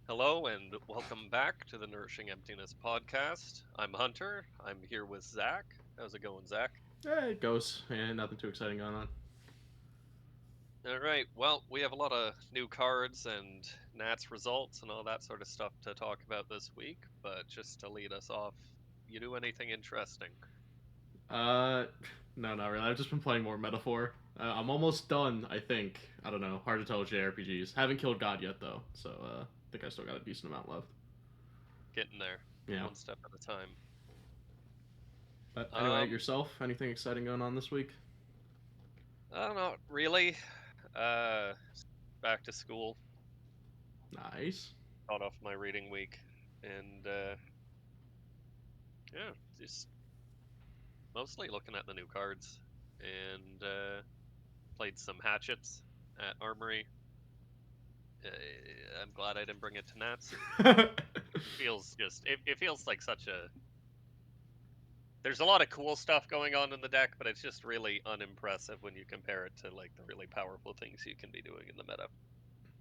Hello and welcome back to the Nourishing Emptiness podcast. I'm Hunter. I'm here with Zach. How's it going, Zach? It goes, and nothing too exciting going on. All right. Well, we have a lot of new cards and Nats results and all that sort of stuff to talk about this week. But just to lead us off, you do anything interesting? Uh, no, not really. I've just been playing more Metaphor. I'm almost done, I think. I don't know. Hard to tell with JRPGs. Haven't killed God yet, though, so I think I still got a decent amount left. Getting there, Yeah. one step at a time. But anyway, Um, yourself? Anything exciting going on this week? I don't know, really. Uh, Back to school. Nice. Got off my reading week, and yeah, just mostly looking at the new cards and played some hatchets at Armory. I'm glad I didn't bring it to Nats. It feels like such a there's a lot of cool stuff going on in the deck, but it's just really unimpressive when you compare it to like the really powerful things you can be doing in the meta.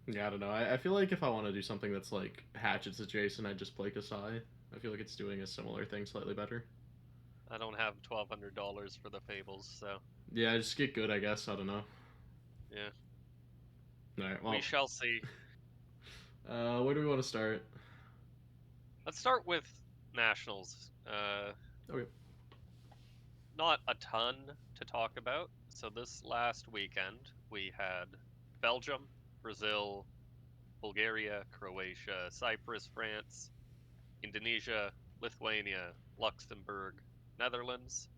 Yeah, I don't know. I feel like if I want to do something that's like Hatchets adjacent, I just play Kasai. I feel like it's doing a similar thing slightly better. I don't have $1,200 for the Fables, so Yeah, just get good, I guess. I don't know. yeah, Alright, we well, shall see. where do we want to start? Let's start with Nationals. Okay. Not a ton to talk about. So this last weekend we had Belgium, Brazil, Bulgaria, Croatia, Cyprus, France, Indonesia, Lithuania, Luxembourg, Netherlands,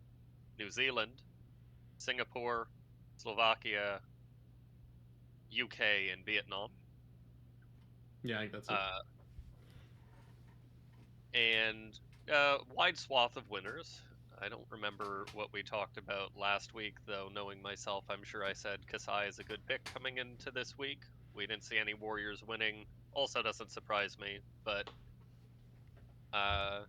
New Zealand, Singapore, Slovakia, UK, and Vietnam. Yeah, I think that's it. Uh, and wide swath of winners. I don't remember what we talked about last week, though. Knowing myself, I'm sure I said Kasai is a good pick coming into this week. We didn't see any Warriors winning. Also, doesn't surprise me, but uh,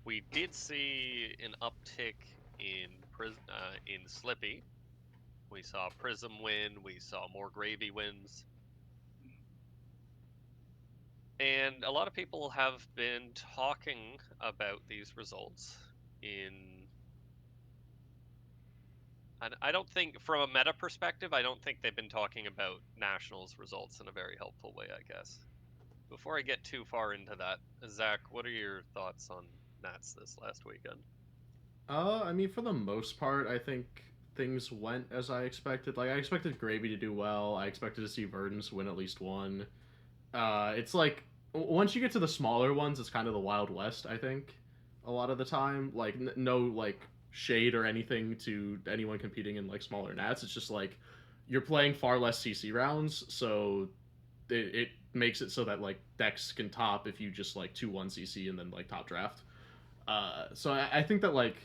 we did see an uptick in Slippy. We saw Prism win. We saw more Gravy wins, and a lot of people have been talking about these results in I don't think, from a meta perspective, I don't think they've been talking about Nationals results in a very helpful way, I guess. Before I get too far into that, Zach, what are your thoughts on Nats this last weekend? I mean, for the most part, I think things went as I expected. Like, I expected Gravy to do well. I expected to see Verdance win at least one. It's like once you get to the smaller ones, it's kind of the Wild West. I think a lot of the time, like no like shade or anything to anyone competing in like smaller nats. It's just like you're playing far less CC rounds, so it makes it so that like decks can top if you just like 2-1 CC and then like top draft. So I think that like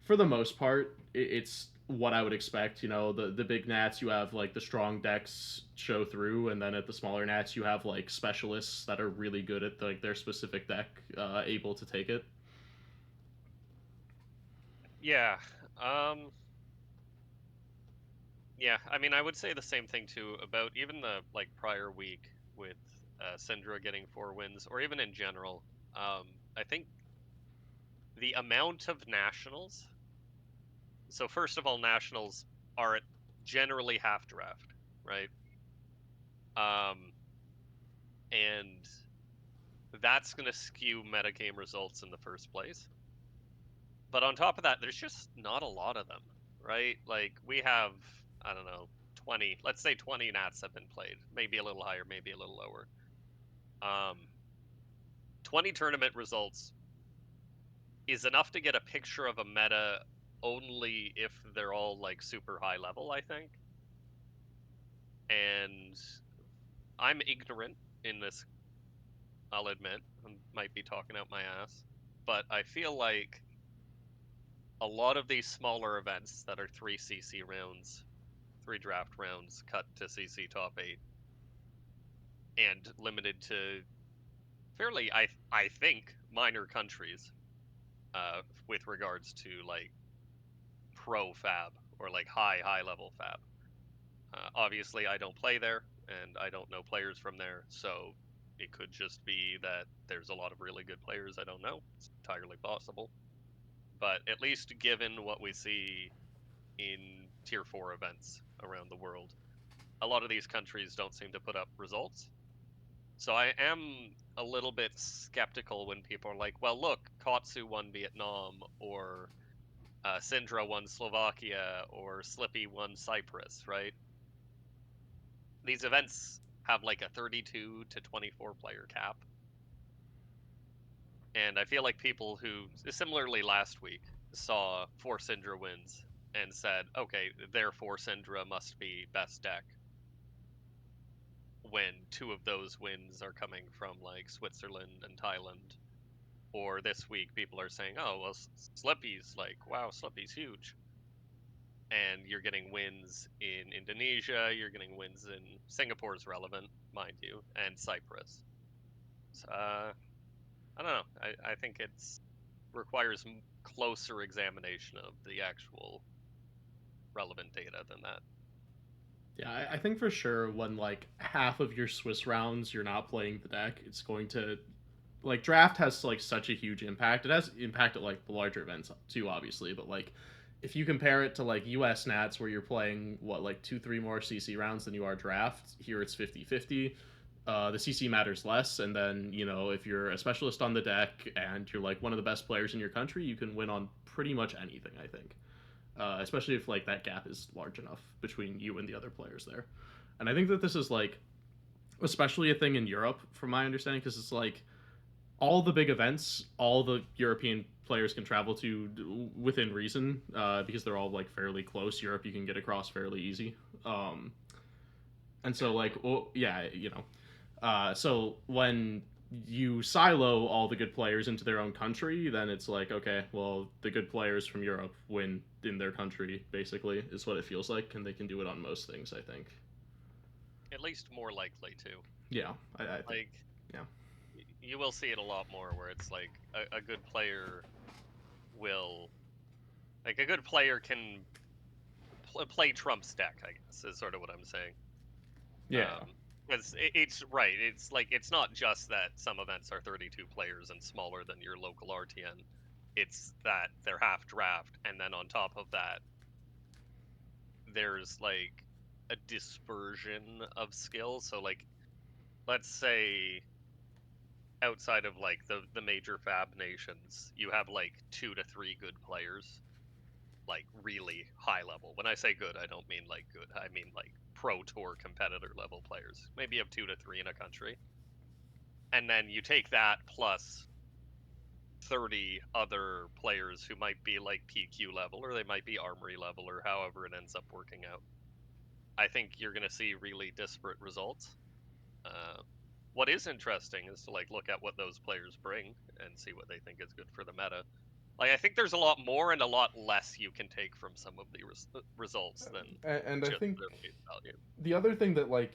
for the most part, it's what I would expect. You know, the big nats you have like the strong decks show through, and then at the smaller nats you have like specialists that are really good at like their specific deck, able to take it. Yeah, um, yeah. I mean, I would say the same thing too about even the like prior week with Syndra getting 4 wins, or even in general. I think the amount of nationals. So first of all, nationals are at generally half draft, right? Um, and that's going to skew metagame results in the first place. But on top of that, there's just not a lot of them, right? Like we have, I don't know, 20, let's say 20 Nats have been played, maybe a little higher, maybe a little lower. Um, 20 tournament results is enough to get a picture of a meta only if they're all like super high level, I think. And I'm ignorant in this, I'll admit. I might be talking out my ass. But I feel like a lot of these smaller events that are 3 CC rounds, 3 draft rounds, cut to CC top 8, and limited to fairly, I think, minor countries with regards to like pro fab or like high level fab. Obviously, I don't play there and I don't know players from there, so It could just be that there's a lot of really good players. I don't know. It's entirely possible. But at least given what we see in tier 4 events around the world, a lot of these countries don't seem to put up results. So I am a little bit skeptical when people are like, well, look, Katsu won Vietnam, or Syndra won Slovakia, or Slippy won Cyprus, right? These events have like a 32 to 24 player cap. And I feel like people who, similarly last week, saw 4 Syndra wins and said, okay, therefore Syndra must be best deck, when 2 of those wins are coming from like Switzerland and Thailand. Or this week, people are saying, oh, well, Slippy's like, wow, Slippy's huge. And you're getting wins in Indonesia, you're getting wins in Singapore's relevant, mind you, and Cyprus. So, I don't know. I think it's requires closer examination of the actual relevant data than that. Yeah, I think for sure when like half of your Swiss rounds you're not playing the deck, it's going to like draft has like such a huge impact. It has impact at like the larger events too, obviously, but like if you compare it to like US Nats where you're playing what like 2 3 more CC rounds than you are draft, here it's 50-50. The CC matters less, and then if you're a specialist on the deck and you're like one of the best players in your country, you can win on pretty much anything. I think, especially if like that gap is large enough between you and the other players there. And I think that this is like especially a thing in Europe, from my understanding, because it's like all the big events, all the European players can travel to within reason, because they're all like fairly close. Europe you can get across fairly easy, and so Okay. like yeah, so when you silo all the good players into their own country, then it's like okay, well the good players from Europe win in their country. Basically, is what it feels like, and they can do it on most things. I think. At least more likely to. Yeah, I think. Like, Yeah. you will see it a lot more where it's like a good player will, like, a good player can play Trump's deck, I guess, is sort of what I'm saying. Yeah. Because it's right. It's like it's not just that some events are 32 players and smaller than your local RTN. It's that they're half draft, and then on top of that, there's like a dispersion of skill. So like, let's say outside of like the major fab nations, you have like 2 to 3 good players, like really high level. When I say good, I don't mean like good. I mean like pro tour competitor level players. Maybe you have 2 to 3 in a country. And then you take that plus 30 other players who might be like PQ level, or they might be Armory level, or however it ends up working out. I think you're going to see really disparate results. Uh, what is interesting is to like look at what those players bring and see what they think is good for the meta. Like, I think there's a lot more and a lot less you can take from some of the results than And I just think their face value. the other thing that like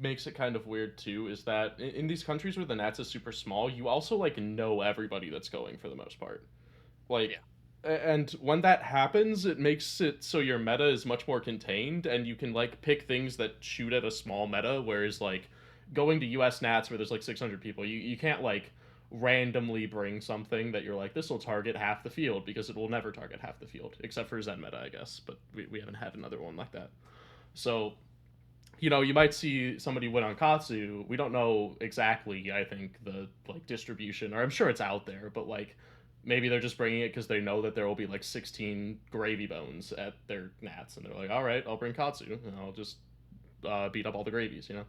makes it kind of weird too is that in these countries where the nats is super small, you also like know everybody that's going for the most part. Like, Yeah, and when that happens, it makes it so your meta is much more contained, and you can like pick things that shoot at a small meta. Whereas like going to US Nats where there's like 600 people, you can't like randomly bring something that you're like this will target half the field because it will never target half the field except for Zen meta, I guess. But we haven't had another one like that. So you might see somebody win on Katsu. We don't know exactly, I think, the like distribution, or I'm sure it's out there, but like maybe they're just bringing it because they know that there will be like 16 gravy bones at their nats, and they're like, all right, I'll bring Katsu, and I'll just beat up all the gravies, or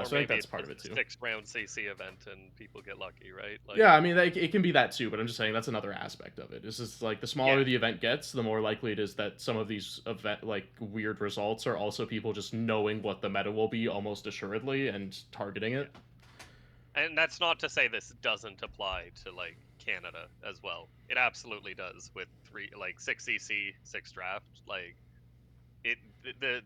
so I think maybe that's it's part of just it a too. 6 round CC event and people get lucky, right? Like, Yeah, I mean, it can be that too, but I'm just saying that's another aspect of it. It's just like the yeah, smaller the event gets, the more likely it is that some of these event like weird results are also people just knowing what the meta will be almost assuredly and targeting yeah. it. And that's not to say this doesn't apply to like Canada as well. It absolutely does with like 6 CC, 6 draft. Like, the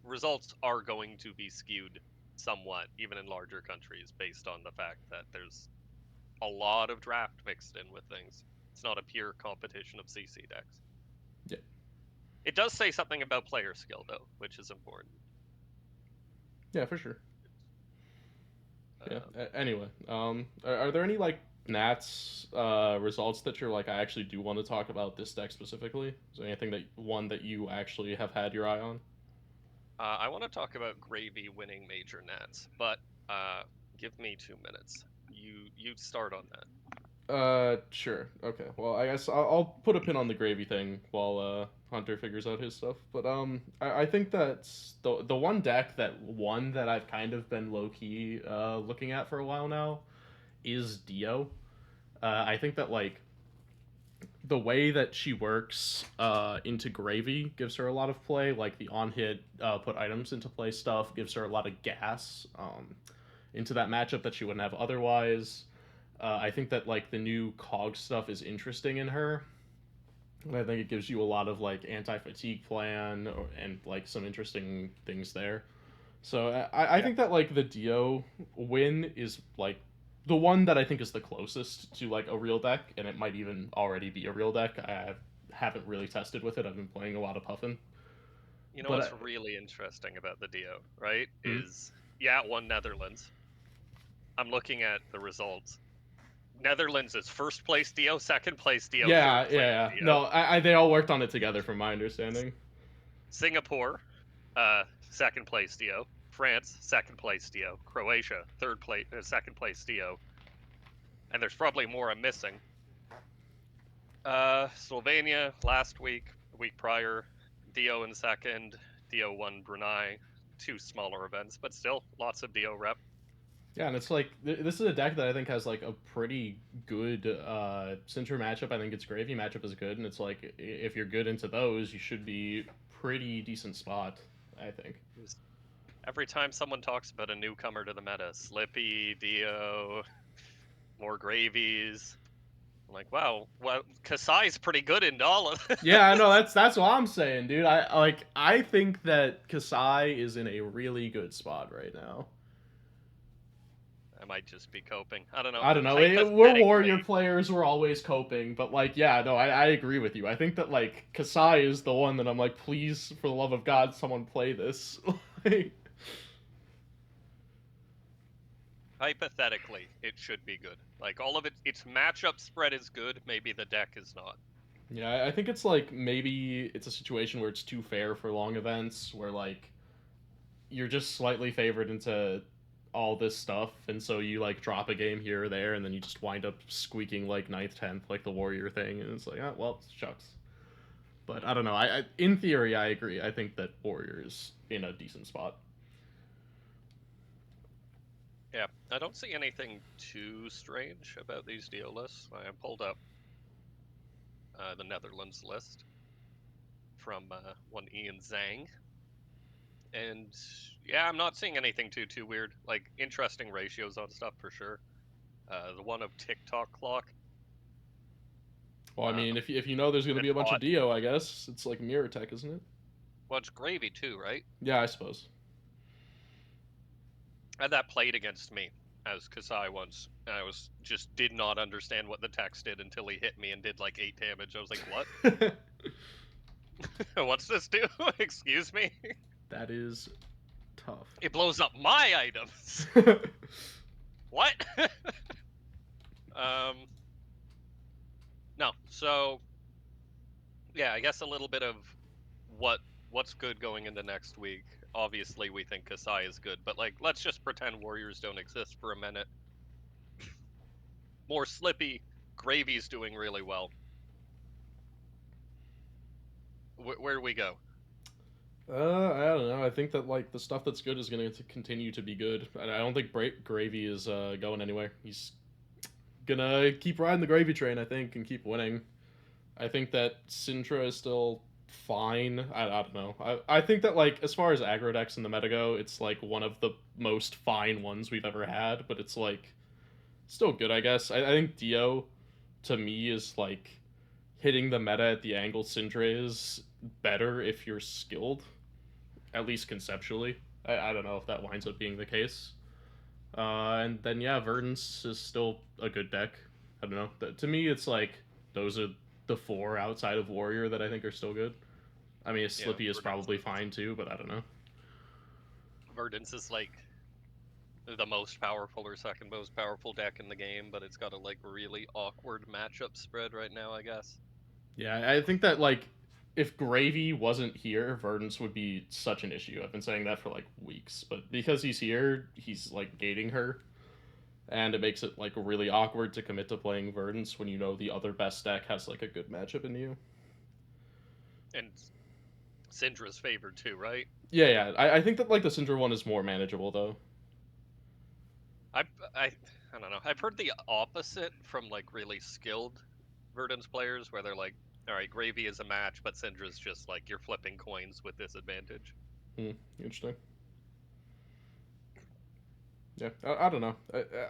results are going to be skewed somewhat, even in larger countries, based on the fact that there's a lot of draft mixed in with things. It's not a pure competition of CC decks. Yeah, It does say something about player skill though, which is important. yeah, for sure. Yeah. Um, Anyway, are there any like Nats results that you're like I actually do want to talk about this deck specifically? Is there anything that one that you actually have had your eye on? I want to talk about Gravy winning Major Nats, but uh, give me 2 minutes. You start on that. Sure. Okay. Well, I guess I'll put a pin on the gravy thing while Hunter figures out his stuff. But I think that's the one deck that one that I've kind of been low key looking at for a while now is Dio. I think that like the way that she works into gravy gives her a lot of play. Like the on hit put items into play stuff gives her a lot of gas into that matchup that she wouldn't have otherwise. I think that like the new cog stuff is interesting in her. I think it gives you a lot of like anti fatigue plan and like some interesting things there. So I Yeah. think that like the Dio win is like the one that I think is the closest to like a real deck, and it might even already be a real deck. I haven't really tested with it. I've been playing a lot of Puffin, You know but what's really interesting about the Dio, right? mm, Is yeah, it won Netherlands. I'm looking at the results. Netherlands is first place Dio, second place Dio, yeah, third yeah, place yeah. Dio. No, they all worked on it together, from my understanding. Singapore, second place Dio. France, second place Dio. Croatia, third place, second place Dio. And there's probably more I'm missing. Slovenia last week, the week prior, Dio in second. Dio won Brunei. Two smaller events, but still lots of Dio rep. Yeah, and it's like this is a deck that I think has like a pretty good Sintra matchup. I think its Gravy matchup is good, and it's like if you're good into those, you should be pretty decent spot. I think. Every time someone talks about a newcomer to the meta, Slippy, Dio, more gravies. I'm like, wow, well, Kasai's pretty good in all of Yeah, I know this. that's what I'm saying, dude. I think that Kasai is in a really good spot right now. I might just be coping. I don't know. I don't know. We're warrior Hypothetically, players. We're always coping, but like, yeah, no, I agree with you. I think that like Kasai is the one that I'm like, please, for the love of God, someone play this. Like, hypothetically, it should be good. Like all of its matchup spread is good. Maybe the deck is not. yeah, I think it's like maybe it's a situation where it's too fair for long events, where like you're just slightly favored into all this stuff, and so you like drop a game here or there, and then you just wind up squeaking like ninth, 10th, like the warrior thing, and it's like, oh, well, shucks. But I Hmm. don't know. I in theory, I agree. I think that warrior is in a decent spot. Yeah, I don't see anything too strange about these deal lists. I pulled up the Netherlands list from one Ian Zhang, and yeah, I'm not seeing anything too weird. Like interesting ratios on stuff for sure. The one of TikTok clock. Well, I mean, Um, if you know there's going to be it's a bunch of odd. Dio, I guess it's like mirror tech, isn't it? Well, it's gravy too, right? Yeah, I suppose. And that played against me as Kasai once. I was just did not understand what the text did until he hit me and did like 8 damage. I was like, what? What's this do? Excuse me? That is tough. It blows up my items. What? um, no. So yeah, I guess a little bit of what what's good going into next week. Obviously, we think Kasai is good, but like, let's just pretend Warriors don't exist for a minute. More Slippy, Gravy's doing really well. Where do we go? I don't know. I think that like the stuff that's good is going to continue to be good. I don't think Gravy is going anywhere. He's gonna keep riding the gravy train, I think, and keep winning. I think that Sintra is still fine. I don't know. I think that like as far as aggro decks in the meta go, it's like one of the most fine ones we've ever had. But it's like still good, I guess. I think Dio to me is like hitting the meta at the angle Sintra is better if you're skilled, at least conceptually. I don't know if that winds up being the case. And then yeah, Verdance is still a good deck. I don't know. To me, it's like those are the four outside of Warrior that I think are still good. I mean, Yeah, Slippy is probably fine too, but I don't know. Verdance is like the most powerful or second most powerful deck in the game, but it's got a like really awkward matchup spread right now, I guess. Yeah, I think that like if Gravy wasn't here, Verdance would be such an issue. I've been saying that for like weeks, but because he's here, he's like gating her, and it makes it like really awkward to commit to playing Verdance when you know the other best deck has like a good matchup in you. And Syndra's favored too, right? Yeah, yeah. I think that like the Syndra one is more manageable though. I I I don't know. I've heard the opposite from like really skilled Verdance players, where they're like, all right, Gravy is a match, but Syndra's just like you're flipping coins with disadvantage. Interesting. Yeah, I don't know.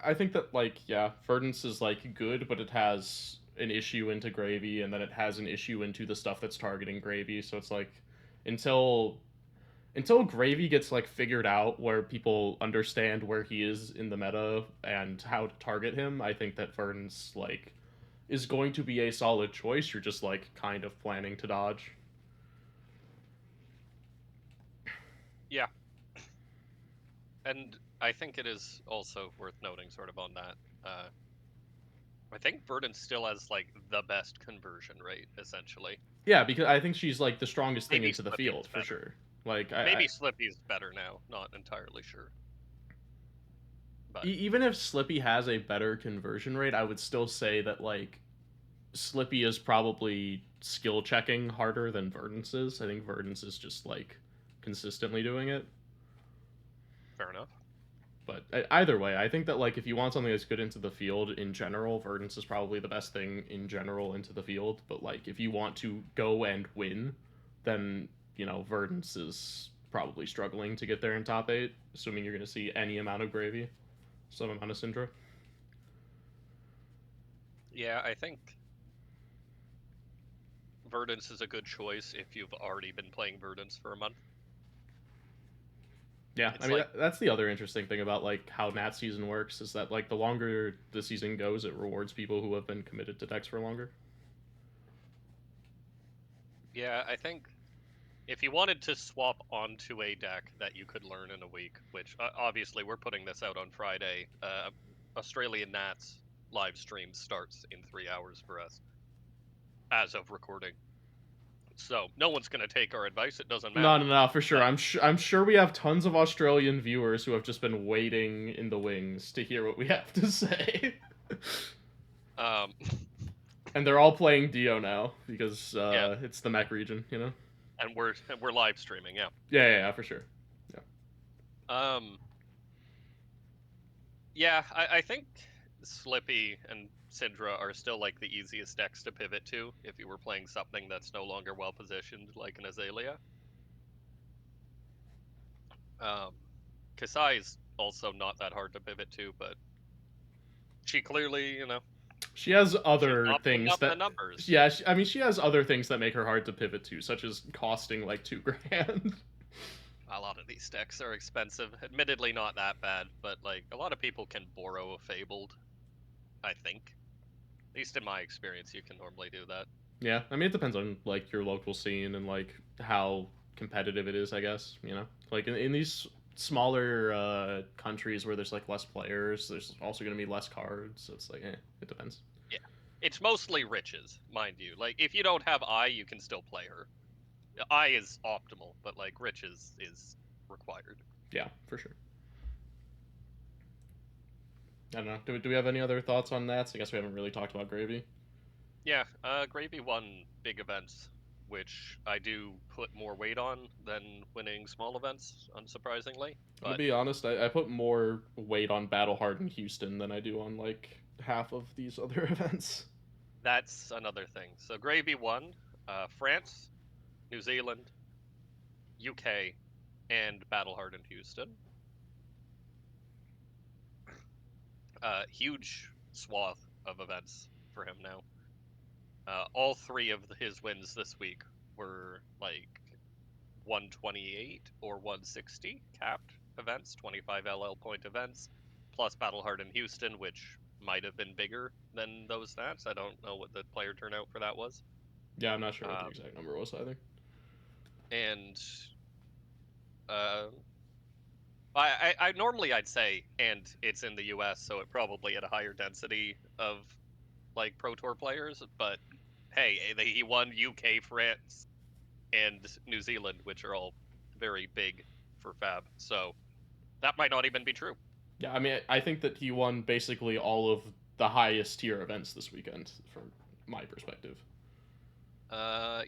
I think that like yeah, Verdance is like good, but it has an issue into Gravy, and then it has an issue into the stuff that's targeting Gravy. So it's like until Gravy gets like figured out where people understand where he is in the meta and how to target him, I think that Verdance like is going to be a solid choice. You're just like kind of planning to dodge. Yeah, and I think it is also worth noting, sort of on that. I think Verdance still has like the best conversion rate, essentially. Yeah, because I think she's like the strongest thing Maybe into the Slippy field is for better. sure. Like Maybe Slippy's better now. Not entirely sure, but even if Slippy has a better conversion rate, I would still say that like Slippy is probably skill checking harder than Verdance is. I think Verdance is just like consistently doing it. fair enough. But either way, I think that like if you want something that's good into the field in general, Verdance is probably the best thing in general into the field. But like if you want to go and win, then you know Verdance is probably struggling to get there in top eight, assuming you're going to see any amount of Gravy, some amount of Syndra. Yeah, I think Verdance is a good choice if you've already been playing Verdance for a month. Yeah, I It's mean like, that's the other interesting thing about like how Nat season works is that like the longer the season goes, it rewards people who have been committed to decks for longer. yeah, I think if you wanted to swap onto a deck that you could learn in a week, which obviously we're putting this out on Friday, Australian Nats live stream starts in 3 hours for us as of recording. So no one's going to take our advice. It doesn't No, matter. no, no, for sure. But I'm sure we have tons of Australian viewers who have just been waiting in the wings to hear what we have to say. um, And they're all playing Dio now because yeah, it's the Mech region, you know. and we're live streaming. Yeah. Yeah, yeah, yeah, for sure. Yeah, Um, yeah, I think Slippy and Syndra are still like the easiest decks to pivot to if you were playing something that's no longer well positioned, like an Azalea. Um, Kasai is also not that hard to pivot to, but she clearly, she has she's other not putting things up the that. numbers. Yeah, I mean, she has other things that make her hard to pivot to, such as costing like 2 grand. A lot of these decks are expensive. Admittedly, not that bad, but like a lot of people can borrow a Fabled. I think, at least in my experience, you can normally do that. Yeah, I mean, it depends on like your local scene and like how competitive it is. I guess you know, like in these smaller countries where there's like less players, there's also going to be less cards. So it's like, it depends. Yeah, it's mostly riches, mind you. Like if you don't have I, you can still play her. I is optimal, but like riches is required. Yeah, for sure. I don't know. Do we have any other thoughts on that? So I guess we haven't really talked about Gravy. Yeah, Gravy won big events, which I do put more weight on than winning small events, unsurprisingly. I'll But be honest. I put more weight on Battle Hard in Houston than I do on like half of these other events. that's another thing. So Gravy won France, New Zealand, UK, and Battle Hard in Houston. Huge swath of events for him now. All three of his wins this week were like 128 or 160 capped events, 25 LL point events, plus Battle Hard in Houston, which might have been bigger than those stats. I don't know what the player turnout for that was. Yeah, I'm not sure what the Um, exact number was either. and uh, I normally I'd say, and it's in the U.S., so it probably had a higher density of like Pro Tour players. But hey, he won UK, France, and New Zealand, which are all very big for Fab. So that might not even be true. Yeah, I mean, I think that he won basically all of the highest tier events this weekend, from my perspective.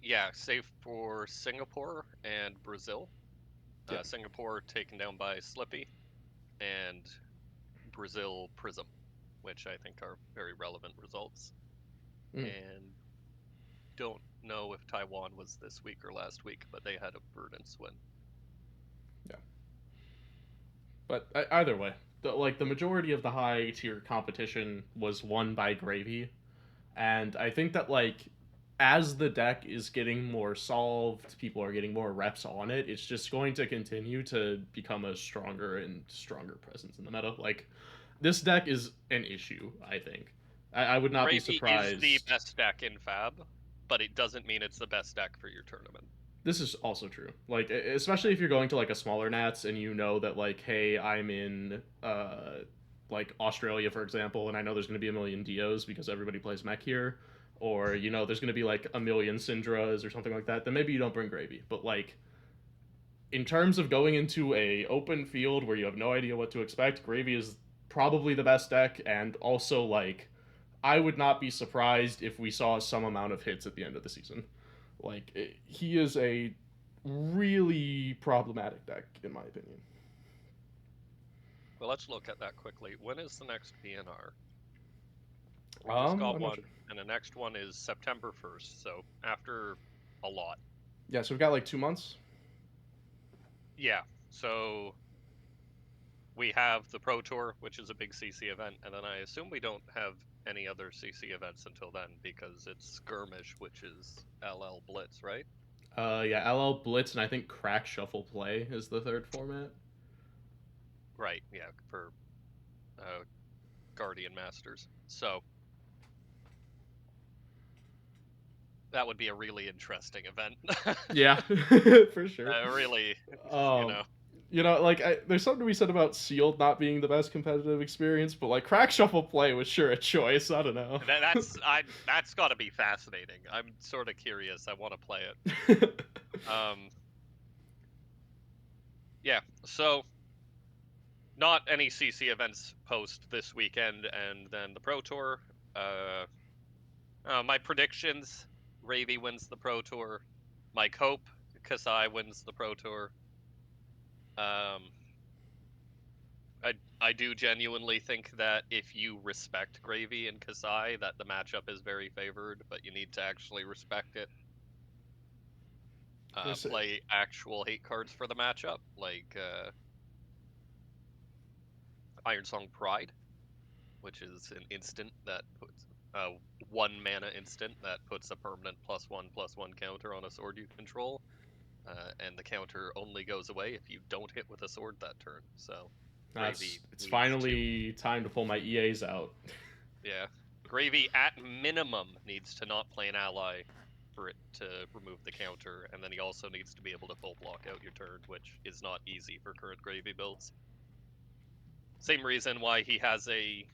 Yeah, save for Singapore and Brazil. Yeah. Singapore taken down by Slippy, and Brazil Prism, which I think are very relevant results. Mm, And don't know if Taiwan was this week or last week, but they had a Verdance win. yeah. But either way, the majority of the high tier competition was won by Gravy, and I think that as the deck is getting more solved, people are getting more reps on it. It's just going to continue to become a stronger and stronger presence in the meta. Like this deck is an issue. I think I would not be Gravy is the surprised. best deck in Fab, but it doesn't mean it's the best deck for your tournament. This is also true. Like especially if you're going to like a smaller Nats and you know that like, hey, I'm in like Australia, for example, and I know there's going to be a million Dios because everybody plays mech here, or you know there's going to be like a million Syndras or something like that, then maybe you don't bring Gravy. But like in terms of going into a open field where you have no idea what to expect, Gravy is probably the best deck, and also like I would not be surprised if we saw some amount of hits at the end of the season. He is a really problematic deck in my opinion. Well, let's look at that quickly. When is the next BNR? We just got I'm not sure. one, and the next one is September 1st, so after a lot. Yeah, so we've got like 2 months. Yeah, so we have the Pro Tour, which is a big CC event, and then I assume we don't have any other CC events until then because it's Skirmish, which is LL Blitz, right? Yeah, LL Blitz and I think Crack Shuffle Play is the third format. Right, yeah, for Guardian Masters. So that would be a really interesting event. Yeah, for sure. Really, you Um, know, there's something to be said about Sealed not being the best competitive experience, but like Crack Shuffle Play was sure a choice. I don't know. that's got to be fascinating. I'm sort of curious. I want to play it. Um, yeah. So not any CC events post this weekend, and then the Pro Tour. Uh, my predictions: Ravy wins the Pro Tour. Mike Hope, Kasai wins the Pro Tour. Um, I do genuinely think that if you respect Gravy and Kasai, that the matchup is very favored, but you need to actually respect it. Play actual hate cards for the matchup, like Iron Song Pride, which is an instant that puts one mana instant that puts a permanent +1/+1 counter on a sword you control, and the counter only goes away if you don't hit with a sword that turn. So That's Gravy it's needs to, finally time to pull my EAs out. yeah, Gravy at minimum needs to not play an ally for it to remove the counter, and then he also needs to be able to full block out your turn, which is not easy for current Gravy builds. Same reason why he has a,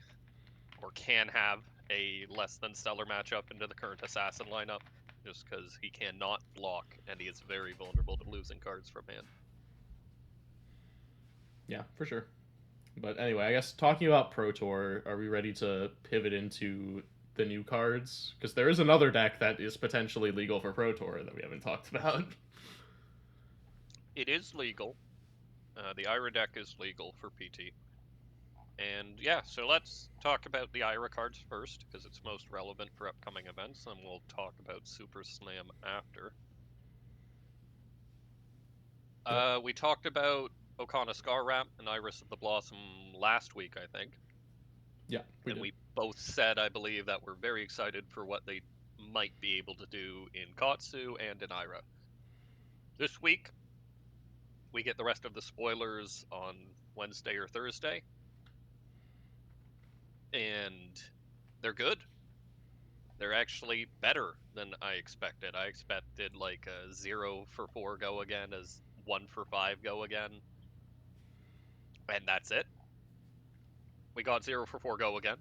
or can have, a less than stellar matchup into the current assassin lineup, just because he cannot block and he is very vulnerable to losing cards from hand. Yeah, for sure. But anyway, I guess talking about Pro Tour, are we ready to pivot into the new cards? Because there is another deck that is potentially legal for Pro Tour that we haven't talked about. It is legal. The Ira deck is legal for PT. And yeah, so let's talk about the Ira cards first, because it's most relevant for upcoming events, and we'll talk about Super Slam after. Yep. We talked about Okana Scar Wrap and Iris of the Blossom last week, I think. Yeah, we And did. we both said, I believe, that we're very excited for what they might be able to do in Katsu and in Ira. This week, we get the rest of the spoilers on Wednesday or Thursday, and they're good. They're actually better than I expected. I expected like a 0 for 4 go again, as 1 for 5 go again. And that's it. We got 0 for 4 go again,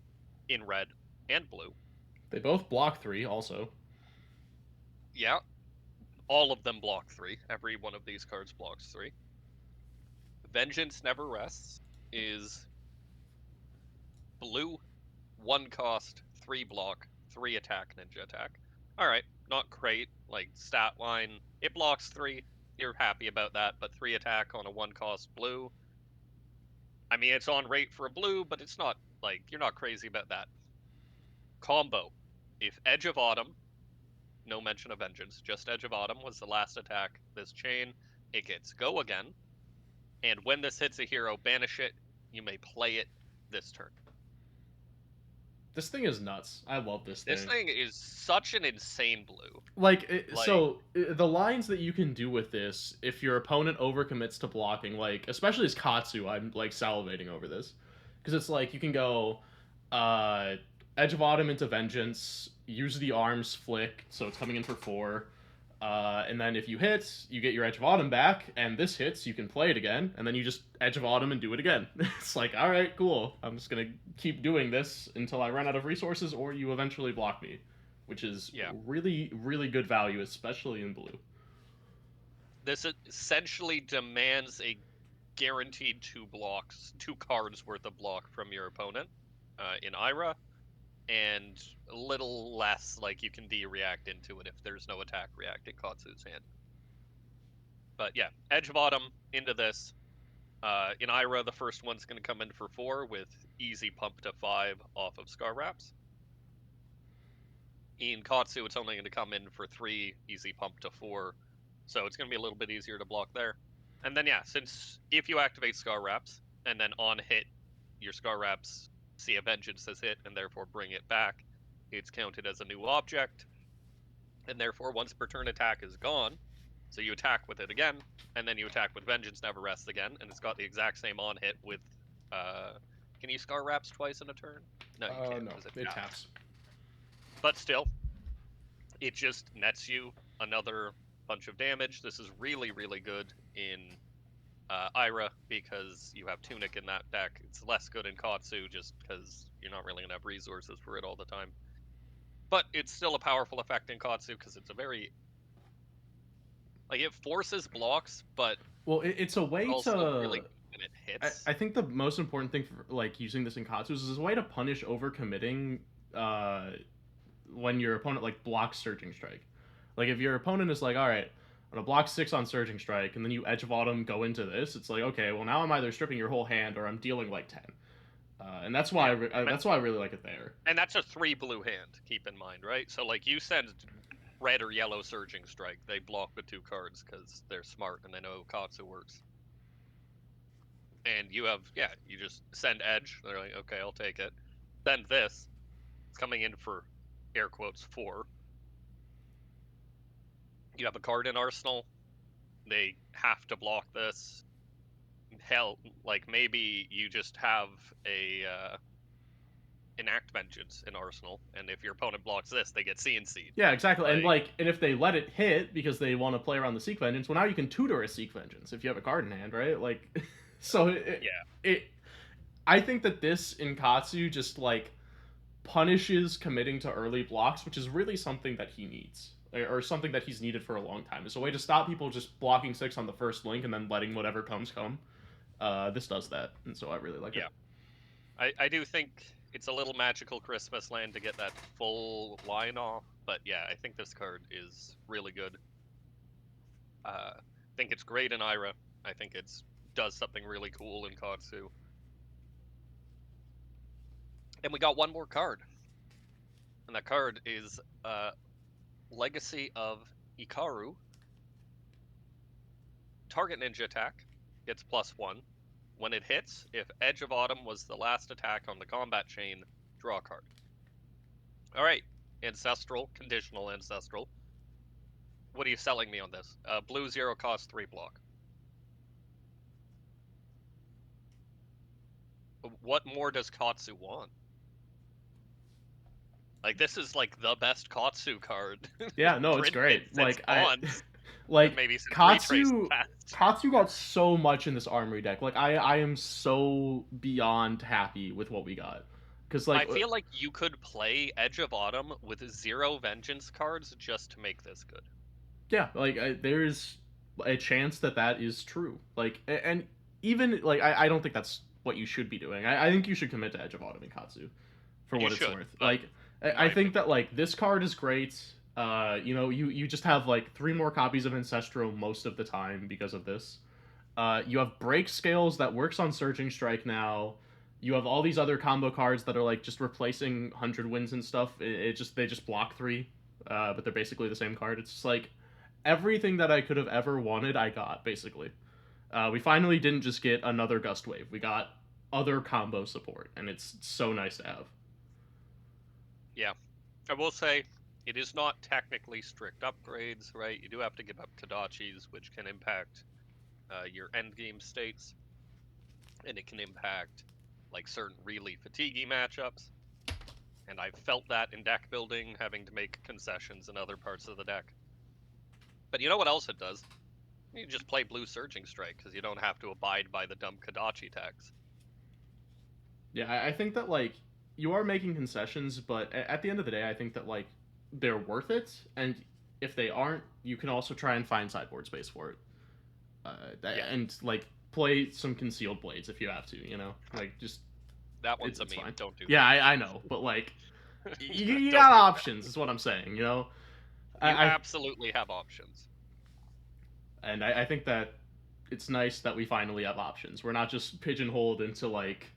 in red and blue. They both block 3 also. Yeah, all of them block 3. Every one of these cards blocks 3. Vengeance Never Rests is blue, 1 cost, 3 block, 3 attack, ninja attack. Alright, not great. Like, stat line, it blocks 3. You're happy about that, but 3 attack on a 1 cost blue. I mean, it's on rate for a blue, but it's not, like, you're not crazy about that. Combo. If Edge of Autumn, no mention of Vengeance, just Edge of Autumn was the last attack this chain, it gets go again. And when this hits a hero, banish it. You may play it this turn. This thing is nuts. I love this This thing. thing is such an insane blue. Like, So the lines that you can do with this, if your opponent overcommits to blocking, like especially as Katsu, I'm like salivating over this because it's like you can go uh, Edge of Autumn into Vengeance, use the arms flick, so it's coming in for 4. And then if you hit, you get your Edge of Autumn back, and this hits, you can play it again, and then you just Edge of Autumn and do it again. It's like, all right, cool. I'm just gonna keep doing this until I run out of resources, or you eventually block me, which is yeah, really, really good value, especially in blue. this essentially demands a guaranteed 2 cards worth of block from your opponent in Ira, and a little less like you can de-react into it if there's no attack react in Katsu's hand. But yeah, Edge of Autumn into this. In Ira, the first one's going to come in for 4 with easy pump to 5 off of Scar Wraps. In Katsu, it's only going to come in for 3, easy pump to 4. So it's going to be a little bit easier to block there. And then, yeah, since if you activate Scar Wraps, and then on hit, your Scar Wraps see a Vengeance as hit, and therefore bring it back, it's counted as a new object. And therefore, once per turn attack is gone, so you attack with it again, and then you attack with Vengeance Never Rests again, and it's got the exact same on hit with. Can you Scar Wraps twice in a turn? No, you can't No, because it it taps. taps. But still, it just nets you another bunch of damage. This is really, really good in Ira because you have Tunic in that deck. It's less good in Katsu just because you're not really going to have resources for it all the time. But it's still a powerful effect in Katsu because it's a very. Like, it forces blocks, but Well, it's a way also really to. good when it hits. I think the most important thing for like using this in Katsu is a way to punish overcommitting uh, when your opponent like blocks Surging Strike. Like if your opponent is like, all right, I'm gonna block 6 on Surging Strike, and then you Edge of Autumn go into this, it's like, okay, well now I'm either stripping your whole hand or I'm dealing like 10, and that's why Yeah, that's why I really like it there. and that's a 3 blue hand. Keep in mind, right? So like you send red or yellow Surging Strike, they block with 2 cards because they're smart and they know Katsu works. And you have, yeah, you just send Edge. They're like, okay, I'll take it. Then this, it's coming in for air quotes 4. You have a card in Arsenal. They have to block this. Hell, like maybe you just have a enact Vengeance in Arsenal, and if your opponent blocks this, they get CNC'd. Yeah, exactly. Like, And if they let it hit because they want to play around the Seek Vengeance, well now you can tutor a Seek Vengeance if you have a card in hand, right? Like, so yeah, it I think that this in Katsu just like punishes committing to early blocks, which is really something that he needs, or something that he's needed for a long time. It's a way to stop people just blocking 6 on the first link and then letting whatever comes come. This does that, and so I really like it. yeah. I do think it's a little magical Christmas land to get that full line off, but yeah, I think this card is really good. I think it's great in Ira. I think it's does something really cool in Katsu. And we got one more card, and that card is Legacy of Ikaru. Target ninja attack gets +1. When it hits, if Edge of Autumn was the last attack on the combat chain, draw a card. Alright, Ancestral, conditional Ancestral. What are you selling me on this? Blue 0 cost 3 block. What more does Katsu want? Like, this is like the best Katsu card. Yeah, no, it's Printed great. since Like I, Bonds. with Like maybe some retrace Katsu past. Katsu got so much in this armory deck. Like I am so beyond happy with what we got. Cuz like I feel like you could play Edge of Autumn with 0 Vengeance cards just to make this good. yeah, like there's a chance that that is true. Like and even like I don't think that's what you should be doing. I think you should commit to Edge of Autumn and Katsu for You what it's should, worth. but Like in I my think opinion, that like this card is great. You know, you just have like 3 more copies of Ancestral most of the time because of this. You have break scales that works on Surging Strike now. You have all these other combo cards that are like just replacing 100 wins and stuff. It just they just block 3, but they're basically the same card. It's just like everything that I could have ever wanted, I got basically. We finally didn't just get another Gust Wave. We got other combo support, and it's so nice to have. yeah. I will say it is not technically strict upgrades, right? You do have to give up Tadachis, which can impact your endgame states, and it can impact like certain really fatiguey matchups. And I've felt that in deck building, having to make concessions in other parts of the deck. But you know what else it does? You just play Blue Surging Strike because you don't have to abide by the dumb Kadachi tax. Yeah, I think that like you are making concessions, but at the end of the day, I think that like they're worth it, and if they aren't, you can also try and find sideboard space for it, Yeah, and like play some concealed blades if you have to. You know, like just that one's a it's meme. fine. Don't do Yeah, that. I know, but like you Don't got do that. options, is what I'm saying. You know, You I absolutely have options. and I think that it's nice that we finally have options. We're not just pigeonholed into like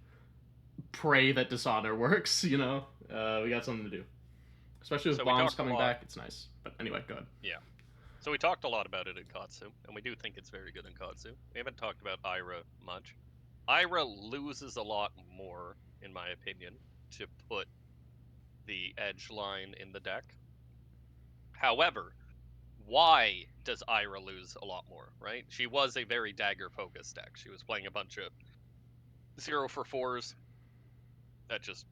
pray that dishonor works. You know, we got something to do, especially with So we bombs talked a coming lot. back. It's nice. But anyway, go ahead. Yeah. So we talked a lot about it in Katsu, and we do think it's very good in Katsu. We haven't talked about Ira much. Ira loses a lot more, in my opinion, to put the edge line in the deck. However, why does Ira lose a lot more, right? She was a very dagger focused deck. She was playing a bunch of 0 for 4s that just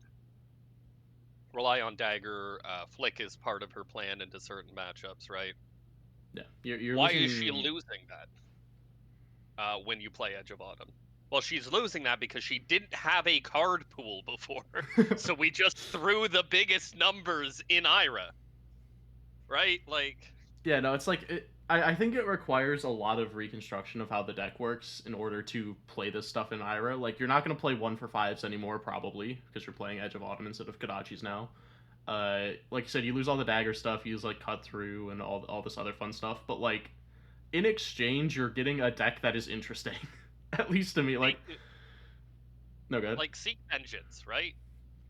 rely on dagger. Flick is part of her plan into certain matchups, right? Yeah, you're Why is she losing. losing that when you play Edge of Autumn? Well, she's losing that because she didn't have a card pool before. So we just threw the biggest numbers in Ira, right? Like, Yeah, no, it's like I think it requires a lot of reconstruction of how the deck works in order to play this stuff in Ira. Like you're not going to play 1 for 5s anymore, probably because you're playing Edge of Autumn instead of Kadachis now. Like you said, you lose all the dagger stuff, you use like cut through and all this other fun stuff. But like in exchange, you're getting a deck that is interesting, at least to me. seek, No good. Seek Vengeance, right?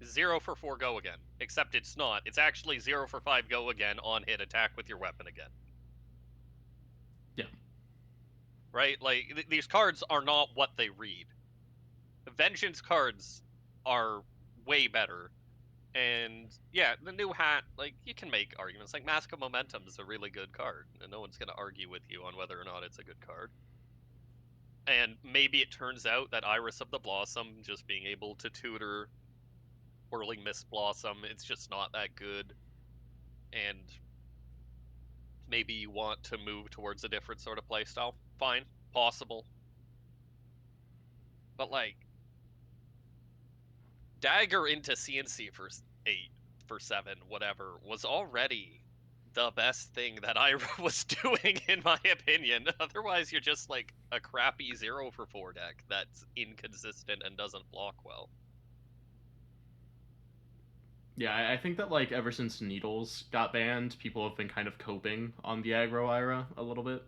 0 for 4 go again. Except it's not. It's actually 0 for 5 go again on hit attack with your weapon again. Yeah, Right? Like, these cards are not what they read. Vengeance cards are way better. And yeah, the new hat, like, you can make arguments. Like, Mask of Momentum is a really good card, and no one's going to argue with you on whether or not it's a good card. And maybe it turns out that Iris of the Blossom, just being able to tutor Whirling Mist Blossom, it's just not that good. And maybe you want to move towards a different sort of playstyle. Fine, possible. But like, Dagger into CNC for 8, for 7, whatever, was already the best thing that I was doing, in my opinion. Otherwise, you're just like a crappy 0 for 4 deck that's inconsistent and doesn't block well. yeah. I think that like ever since Needles got banned, people have been kind of coping on the aggro Ira a little bit.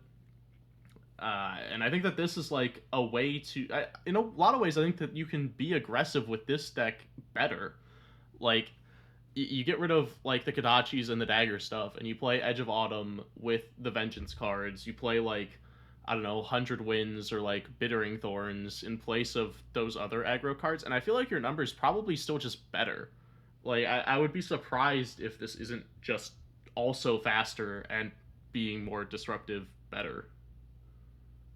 And I think that this is like a way to, in a lot of ways, I think that you can be aggressive with this deck better. Like, you get rid of like the Kadachis and the dagger stuff, and you play Edge of Autumn with the Vengeance cards. You play like I don't know 100 Winds or like Bittering Thorns in place of those other aggro cards, and I feel like your numbers probably still just better. Like I would be surprised if this isn't just also faster and being more disruptive better.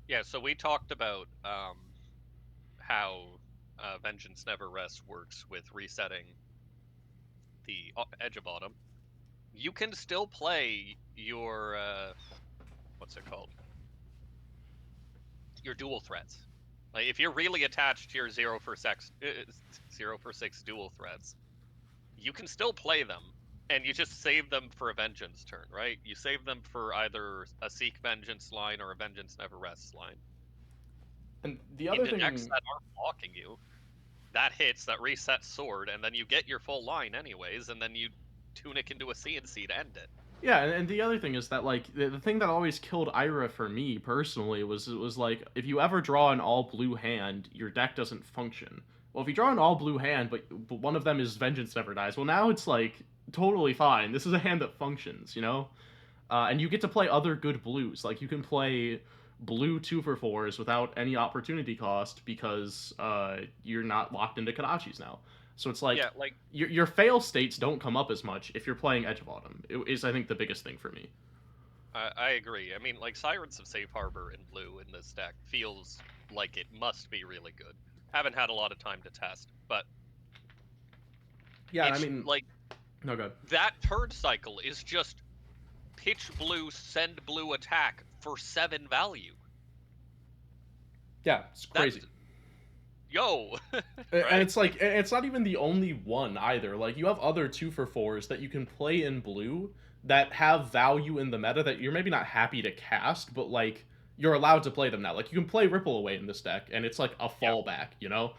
Yeah, so we talked about how Vengeance Never Rests works with resetting the Edge of Autumn. You can still play your what's it called? Your dual threats. Like if you're really attached to your 0 for 6 dual threats, you can still play them, and you just save them for a vengeance turn, right? You save them for either a seek vengeance line or a vengeance never rests line. And the other Into decks thing, that aren't blocking you, that hits, that resets sword, and then you get your full line anyways, and then you tunic into a CNC to end it. yeah, and the other thing is that like the thing that always killed Ira for me personally was like if you ever draw an all blue hand, your deck doesn't function. Well, if you draw an all blue hand, but one of them is Vengeance Never Dies, well now it's like totally fine. This is a hand that functions, you know. And you get to play other good blues. Like you can play blue 2 for 4s without any opportunity cost because you're not locked into Kadachis now. So it's like Yeah, like your fail states don't come up as much if you're playing Edge of Autumn. It is I think the biggest thing for me. I agree. I mean, like Sirens of Safe Harbor in blue in this deck feels like it must be really good. Haven't had a lot of time to test, but Yeah, and I it's mean, like no good. that turn cycle is just pitch blue, send blue attack for 7 value. Yeah, it's That's crazy. yo, And right? it's like it's not even the only one either. Like you have other 2 for 4s that you can play in blue that have value in the meta that you're maybe not happy to cast, but like you're allowed to play them now. Like you can play Ripple Away in this deck, and it's like a Yeah, fallback. You know,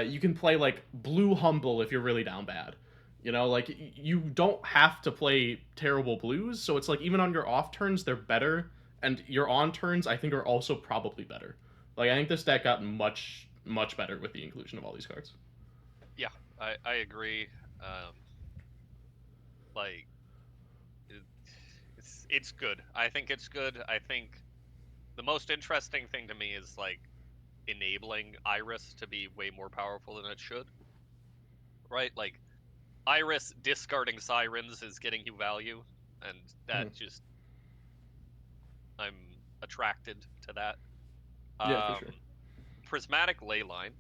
you can play like Blue Humble if you're really down bad. You know, like you don't have to play terrible blues, so it's like even on your off turns they're better, and your on turns I think are also probably better. Like I think this deck got much better with the inclusion of all these cards. yeah, I agree. Um, like it, it's good. I think it's good. I think the most interesting thing to me is like enabling Iris to be way more powerful than it should, right? Like Iris discarding Sirens is getting you value, and Mhm. that just I'm attracted to that. Yeah, for sure. Prismatic Leyline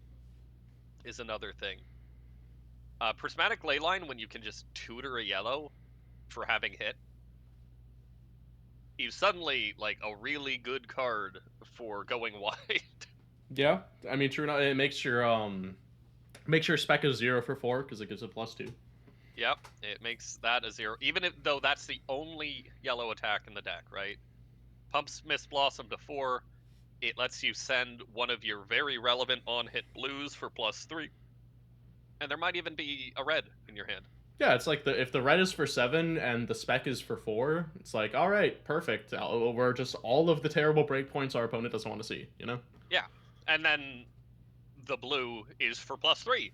is another thing. Prismatic Leyline, when you can just tutor a yellow for having hit, he's suddenly like a really good card for going wide. Yeah, I mean, true enough, it makes your spec a 0 for 4 because it gives a +2. Yep, it makes that a 0, even if though that's the only yellow attack in the deck, right? Pumps Mist Blossom to 4. It lets you send one of your very relevant on-hit blues for +3, and there might even be a red in your hand. Yeah, it's like the if the red is for 7 and the spec is for 4, it's like all right, perfect. We're just all of the terrible breakpoints our opponent doesn't want to see. You know? Yeah, and then the blue is for +3.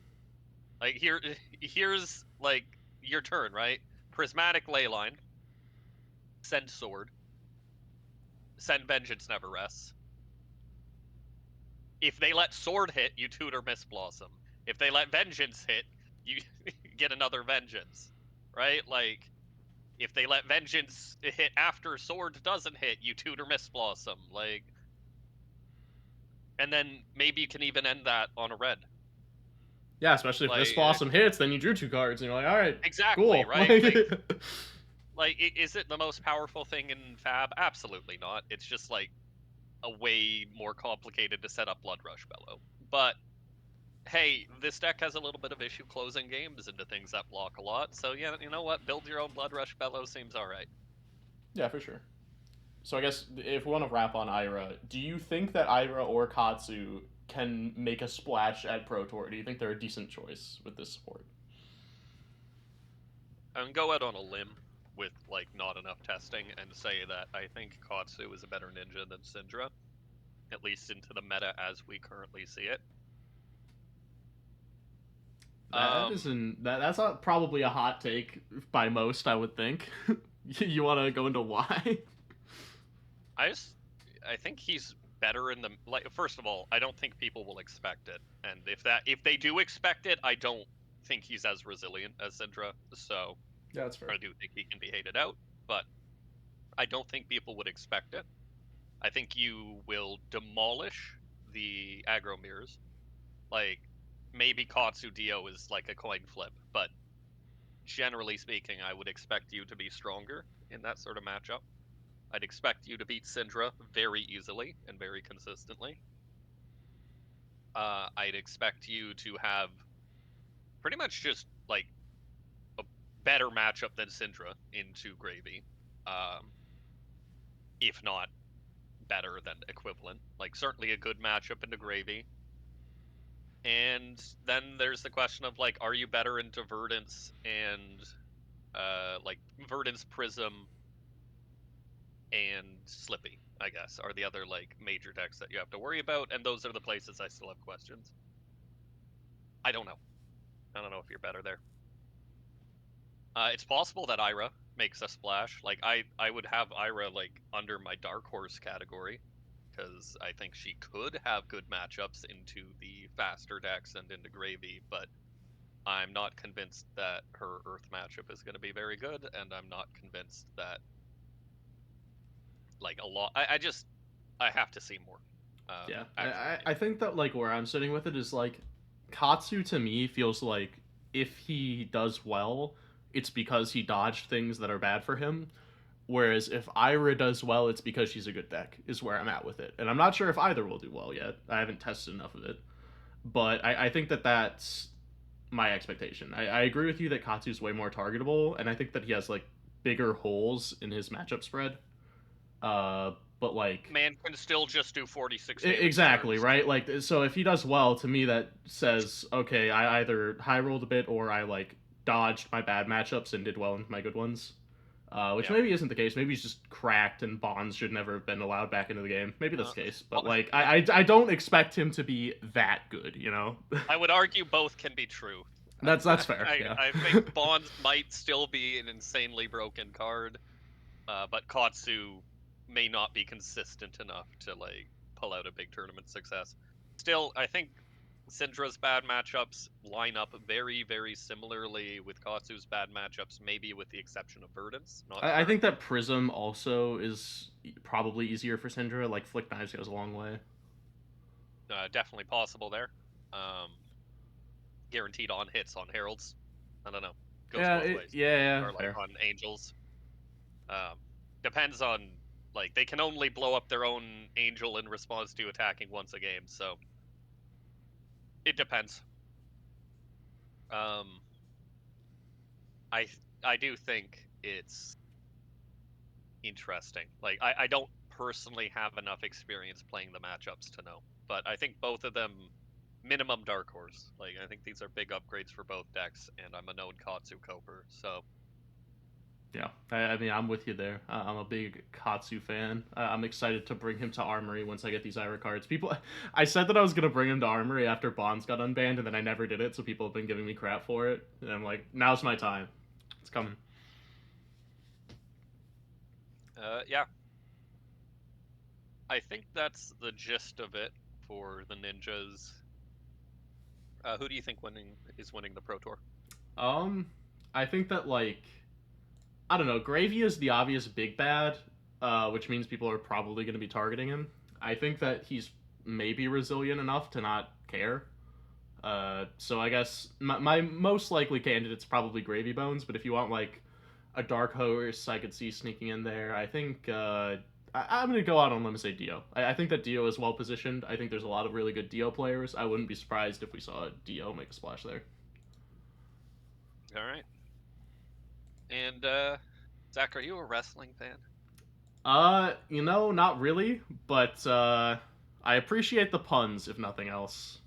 Like here's like your turn, right? Prismatic Leyline, send sword, send Vengeance Never Rests. If they let sword hit, you tutor Mist Blossom. If they let Vengeance hit, you get another Vengeance, right? Like if they let Vengeance hit after sword doesn't hit, you tutor Mist Blossom. Like, and then maybe you can even end that on a red. Yeah, especially if this Like blossom hits, then you drew 2 cards and you're like, all right, exactly, cool. right? Like is it the most powerful thing in Fab? Absolutely not. It's just like a way more complicated to set up Blood Rush Bellow. But hey, this deck has a little bit of issue closing games into things that block a lot. So yeah, you know what? Build your own Blood Rush Bellow seems all right. Yeah, for sure. So I guess if we want to wrap on Ira, do you think that Ira or Katsu can make a splash at Pro Tour? Do you think they're a decent choice with this support? And go out on a limb with like not enough testing and say that I think Katsu is a better ninja than Syndra, at least into the meta as we currently see it. That Um, isn't that's not probably a hot take by most, I would think. You want to go into why? I just I think he's better in the like. First of all, I don't think people will expect it, and if they do expect it, I don't think he's as resilient as Syndra. So Yeah, that's fair. I do think he can be hated out, but I don't think people would expect it. I think you will demolish the aggro mirrors. Like maybe Katsu Dio is like a coin flip, but generally speaking, I would expect you to be stronger in that sort of matchup. I'd expect you to beat Syndra very easily and very consistently. I'd expect you to have pretty much just like a better matchup than Syndra into Gravy, um, if not better than equivalent. Like certainly a good matchup into Gravy. And then there's the question of like, are you better into Verdance and like Verdance Prism and Slippy, I guess, are the other like major decks that you have to worry about, and those are the places I still have questions. I don't know. I don't know if you're better there. It's possible that Ira makes a splash. Like I would have Ira like under my dark horse category because I think she could have good matchups into the faster decks and into Gravy, but I'm not convinced that her Earth matchup is going to be very good, and I'm not convinced that like a lot. I have to see more. Yeah, Actual I gameplay. think that like where I'm sitting with it is like Katsu to me feels like if he does well, it's because he dodged things that are bad for him. Whereas if Ira does well, it's because she's a good deck, is where I'm at with it. And I'm not sure if either will do well yet. I haven't tested enough of it. But I think that that's my expectation. I agree with you that Katsu's way more targetable, and I think that he has like bigger holes in his matchup spread. But like Man can still just do 46 damage exactly turns. right. Like so, if he does well, to me that says okay, I either high rolled a bit or I like dodged my bad matchups and did well in my good ones. Which Yeah. maybe isn't the case. Maybe he's just cracked and bonds should never have been allowed back into the game. Maybe that's Uh, the case. But well, like, I don't expect him to be that good. You know, I would argue both can be true. that's fair. Yeah. I think Bonds might still be an insanely broken card, but Katsu may not be consistent enough to like pull out a big tournament success. Still, I think Syndra's bad matchups line up very, very similarly with Katsu's bad matchups, maybe with the exception of Verdance. Not I sure. think that Prism also is probably easier for Syndra. Like Flick Knives goes a long way. Definitely possible there. Um, Guaranteed on hits on Heralds. I don't know. Goes Yeah, both ways. yeah, Or like fair. on Angels. Um, Depends on like they can only blow up their own Angel in response to attacking once a game, so it depends. Um, I I do think it's interesting. Like I don't personally have enough experience playing the matchups to know, but I think both of them minimum dark horse. Like I think these are big upgrades for both decks, and I'm a known Katsu coper, so Yeah, I mean, I'm with you there. I'm a big Katsu fan. I'm excited to bring him to Armory once I get these Ira cards. People, I said that I was gonna bring him to Armory after Bonds got unbanned, and then I never did it. So people have been giving me crap for it, and I'm like, now's my time. It's coming. yeah, I think that's the gist of it for the ninjas. Who do you think winning the Pro Tour? Um, I think that like I don't know, Gravy is the obvious big bad, which means people are probably gonna be targeting him. I think that he's maybe resilient enough to not care. So I guess my most likely candidate's probably Gravy Bones, but if you want like a dark horse, I could see sneaking in there. I think I'm gonna go out on a limb and say Dio. I think that Dio is well positioned. I think there's a lot of really good Dio players. I wouldn't be surprised if we saw Dio make a splash there. All right. And Zach, are you a wrestling fan? Not really, but I appreciate the puns if nothing else.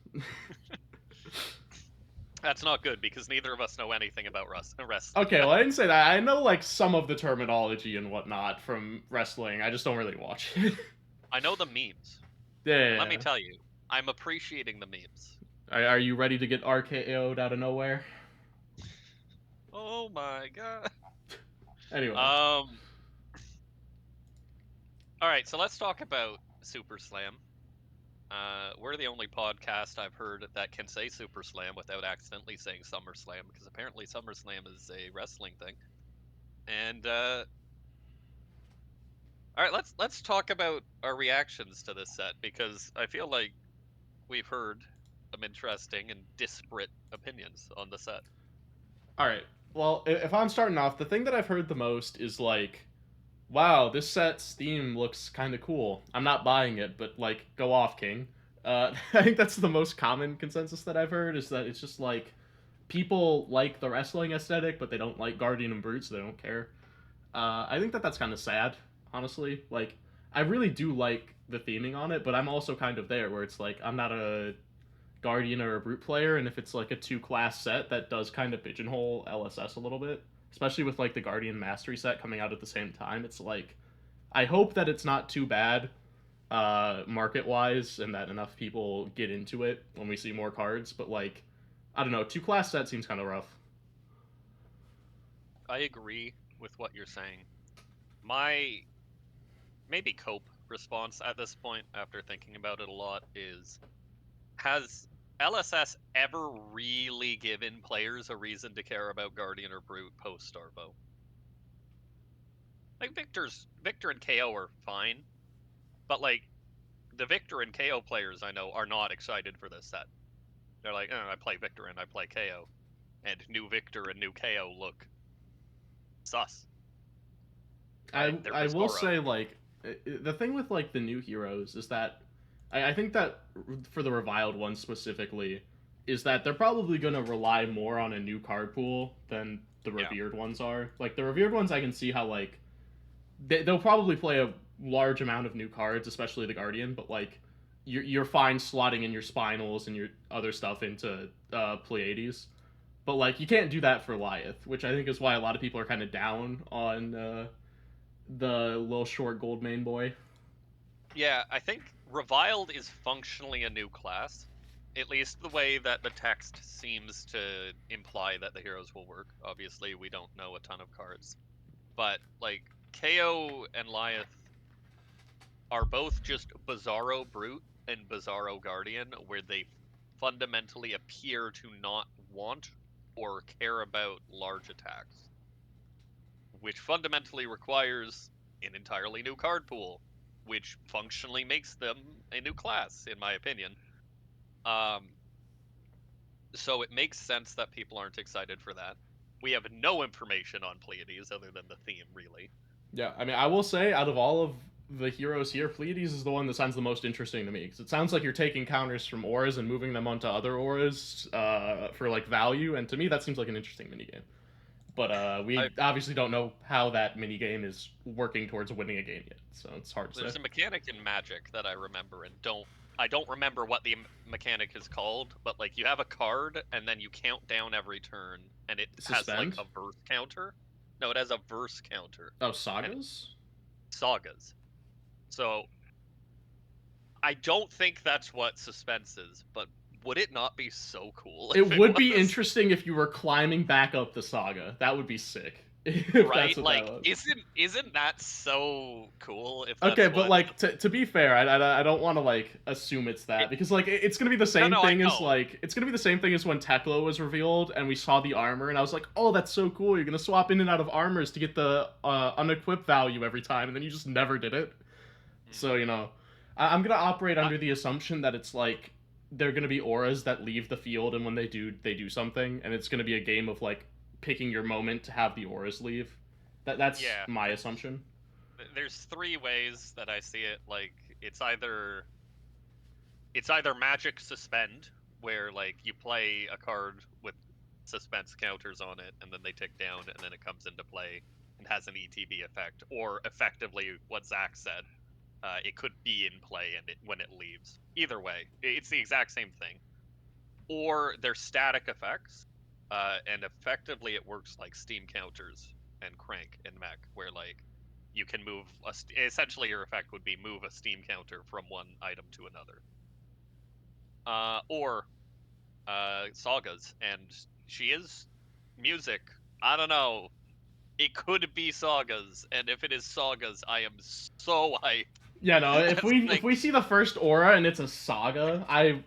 That's not good because neither of us know anything about wrestling. Okay, well, I didn't say that. I know like some of the terminology and whatnot from wrestling. I just don't really watch it. I know the memes, and let me Yeah. tell you, I'm appreciating the memes. Are you ready to get RKO'd out of nowhere? Oh my god. Anyway. Um. All right, so let's talk about Super Slam. We're the only podcast I've heard that can say Super Slam without accidentally saying SummerSlam because apparently SummerSlam is a wrestling thing. And all right, let's talk about our reactions to this set because I feel like we've heard some interesting and disparate opinions on the set. All right. Well, if I'm starting off, the thing that I've heard the most is like wow, this set's theme looks kind of cool. I'm not buying it, but like, go off, King. I think that's the most common consensus that I've heard is that it's just like people like the wrestling aesthetic, but they don't like Guardian and Brute, so they don't care. I think that that's kind of sad, honestly. Like, I really do like the theming on it, but I'm also kind of there where it's like I'm not a Guardian or a Brute player, and if it's like a two class set, that does kind of pigeonhole LSS a little bit. Especially with like the Guardian Mastery set coming out at the same time, it's like I hope that it's not too bad market wise, and that enough people get into it when we see more cards. But like, I don't know, two class set seems kind of rough. I agree with what you're saying. My maybe cope response at this point, after thinking about it a lot, is has LSS ever really given players a reason to care about Guardian or Brute post Starvo? Like Victor and KO are fine, but like the Victor and KO players I know are not excited for this set. They're like, oh, I play Victor and I play KO, and new Victor and new KO look sus, right? They're I will Bizarro. say like the thing with like the new heroes is that I think that for the reviled ones specifically is that they're probably going to rely more on a new card pool than the Yeah. revered ones are. Like the revered ones, I can see how like they'll probably play a large amount of new cards, especially the Guardian. But like you're fine slotting in your Spinals and your other stuff into Pleiades. But like you can't do that for Lyeth, which I think is why a lot of people are kind of down on the little short gold main boy. Yeah, I think Reviled is functionally a new class. At least the way that the text seems to imply that the heroes will work. Obviously, we don't know a ton of cards. But, like, KO and Lyeth are both just Bizarro Brute and Bizarro Guardian, where they fundamentally appear to not want or care about large attacks, which fundamentally requires an entirely new card pool, which functionally makes them a new class, in my opinion. Um, so it makes sense that people aren't excited for that. We have no information on Pleiades other than the theme, really. Yeah, I mean, I will say, out of all of the heroes here, Pleiades is the one that sounds the most interesting to me because it sounds like you're taking counters from auras and moving them onto other auras for like value, and to me that seems like an interesting minigame. But I, we obviously don't know how that minigame is working towards winning a game yet, so it's hard to say. there's a mechanic in Magic that I remember and don't remember what the mechanic is called, but like you have a card and then you count down every turn and it has like Suspend? a verse counter. No, it has a verse counter Oh, and sagas? sagas. So I don't think that's what suspense is, but would it not be so cool if It it would be was? interesting if you were climbing back up the saga. That would be sick. If that's Right? what that Like, was. isn't that so cool if Okay, that's but what? like to be fair, I don't want to like assume it's It, that because like it's gonna be the no, same no, I thing as know. like it's gonna be the same thing as when Tekla was revealed and we saw the armor and I was like, oh, that's so cool. You're gonna swap in and out of armors to get the unequipped value every time, and then you just never did it. Hmm. So I'm gonna operate I, under the assumption that it's like they're gonna be auras that leave the field, and when they do something, and it's gonna be a game of like picking your moment to have the auras leave. That's yeah, my assumption. there's three ways that I see it. Like, it's either it's either Magic Suspend, where like you play a card with suspense counters on it, and then they tick down, and then it comes into play and has an ETB effect, or effectively what Zach said, it could be in play and when it leaves. Either way, it's the exact same thing. Or they're static effects, and effectively it works like Steam counters and Crank and Mech, where like you can move essentially your effect would be move a Steam counter from one item to another. Or sagas, and she is music. I don't know. It could be sagas, and if it is sagas, I am so hyped. Yeah, no. It's If like we see the first aura and it's a saga, I'm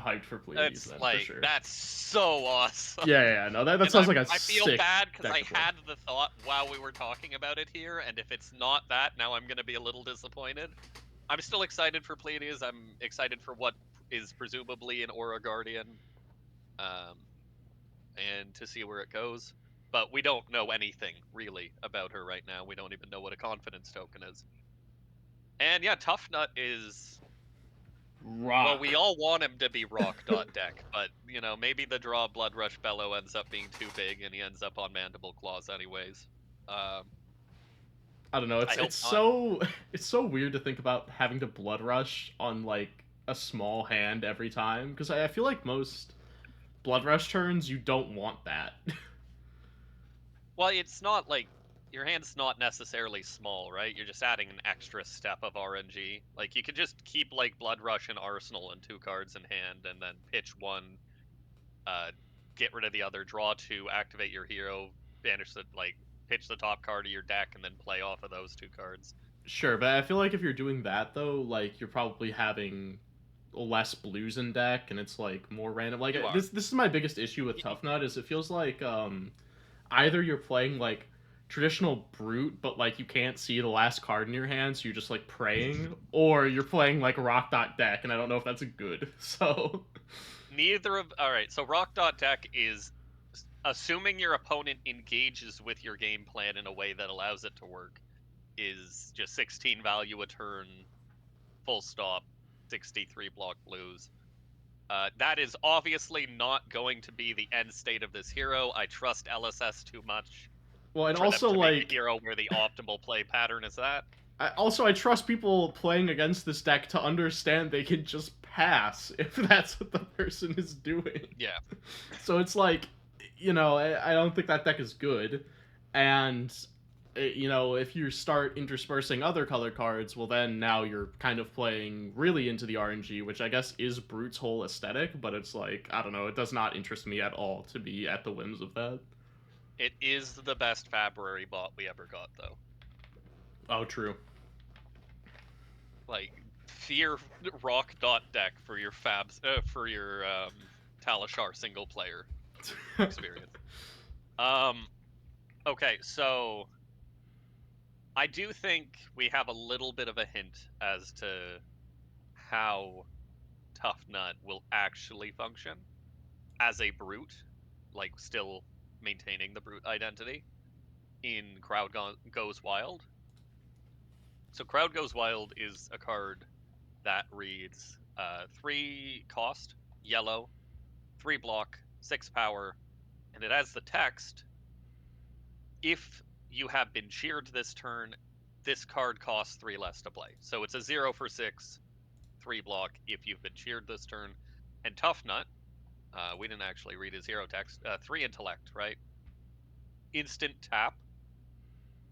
hyped for Pleiades it's then for like sure. that's so awesome. Yeah. No, that And sounds like a I feel sick bad because deck I to play. had the thought while we were talking about it here, and if it's not that, now I'm gonna be a little disappointed. I'm still excited for Pleiades. I'm excited for what is presumably an Aura Guardian, um, and to see where it goes. but we don't know anything really about her right now. We don't even know what a confidence token is. And yeah, Tough Nut is, well, we Rock. all want him to be rock dot deck, but maybe the draw Blood Rush Bellow ends up being too big and he ends up on Mandible Claws anyways. Um, I don't know. I hope It's not. so it's so weird to think about having to blood rush on like a small hand every time because I feel like most blood rush turns you don't want that. Well, it's not like your hand's not necessarily small, right? You're just adding an extra step of RNG. Like you could just keep like Blood Rush and Arsenal and 2 cards in hand, and then pitch one, uh, get rid of the other, draw two, activate your hero, banish the pitch the top card of your deck, and then play off of those 2 cards. Sure, but I feel like if you're doing that though, like you're probably having less blues in deck and it's like more random. Like You are. this is my biggest issue with Tough Nut is it feels like either you're playing like traditional brute but like you can't see the last card in your hand so you're just like praying, or you're playing like rock dot deck and I don't know if that's good. So Neither of. All right, so Rock Dot Deck is assuming your opponent engages with your game plan in a way that allows it to work, is just 16 value a turn, full stop, 63 block blues. That is obviously not going to be the end state of this hero. I trust LSS too much well, and for them also to make a like hero where the optimal play pattern is that. I trust people playing against this deck to understand they can just pass if that's what the person is doing. Yeah. So it's like, I don't think that deck is good. And, if you start interspersing other color cards, well, then now you're kind of playing really into the RNG, which I guess is Brute's whole aesthetic, but it's like, I don't know, it does not interest me at all to be at the whims of that. It is the best Fabulary bot we ever got, though. Oh, true. Like, fear Rock Dot Deck for your Talishar single player experience. Okay, so I do think we have a little bit of a hint as to how Tough Nut will actually function as a brute, like still maintaining the brute identity in Goes Wild. So Crowd Goes Wild is a card that reads 3 cost, yellow, 3 block, 6 power, and it has the text: if you have been cheered this turn, this card costs 3 less to play. So it's a 0 for 6, 3 block if you've been cheered this turn. And Tough Nut, we didn't actually read his hero text, 3 intellect, right? Instant tap,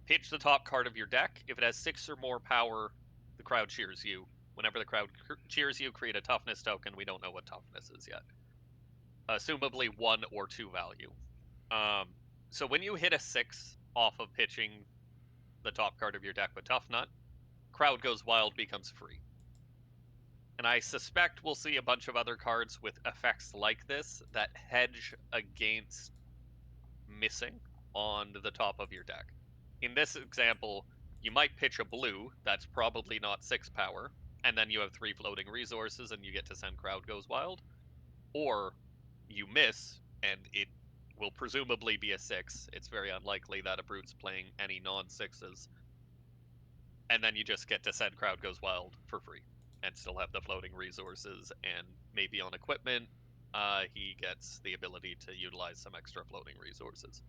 pitch the top card of your deck. If it has 6 or more power, the crowd cheers you. Whenever the crowd cheers you, create a toughness token. We don't know what toughness is yet. Assumably 1 or 2 value. So when you hit a 6 off of pitching the top card of your deck with Tough Nut, Crowd Goes Wild becomes free. And I suspect we'll see a bunch of other cards with effects like this that hedge against missing on the top of your deck. In this example, you might pitch a blue that's probably not 6 power, and then you have 3 floating resources and you get to send Crowd Goes Wild. Or you miss and it will presumably be a 6. It's very unlikely that a brute's playing any non-6s. And then you just get to send Crowd Goes Wild for free and still have the floating resources, and maybe on equipment, he gets the ability to utilize some extra floating resources.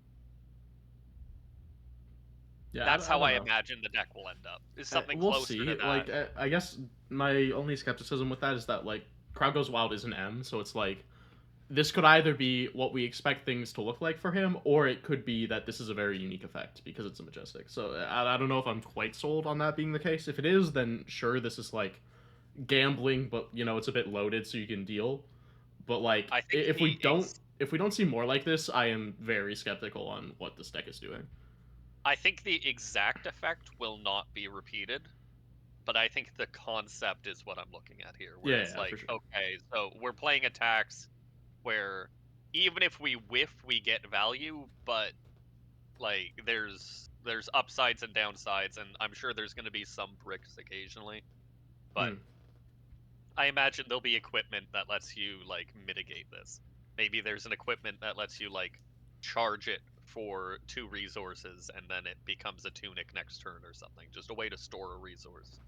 Yeah, That's I how don't I know. imagine the deck will end up. Is something We'll closer to see. that. Like, I guess my only skepticism with that is that like Crowd Goes Wild is an M, so it's like this could either be what we expect things to look like for him, or it could be that this is a very unique effect because it's a majestic. So I don't know if I'm quite sold on that being the case. If it is, then sure, this is like gambling, but it's a bit loaded, so you can deal. But like, I think if we the don't, if we don't see more like this, I am very skeptical on what this deck is doing. I think the exact effect will not be repeated, but I think the concept is what I'm looking at here, where Yeah, it's yeah, for like, sure. okay, so we're playing attacks where even if we whiff, we get value, but like there's upsides and downsides, and I'm sure there's going to be some bricks occasionally, but Hmm. I imagine there'll be equipment that lets you like mitigate this. Maybe there's an equipment that lets you like charge it for 2 resources, and then it becomes a tunic next turn or something. Just a way to store a resource.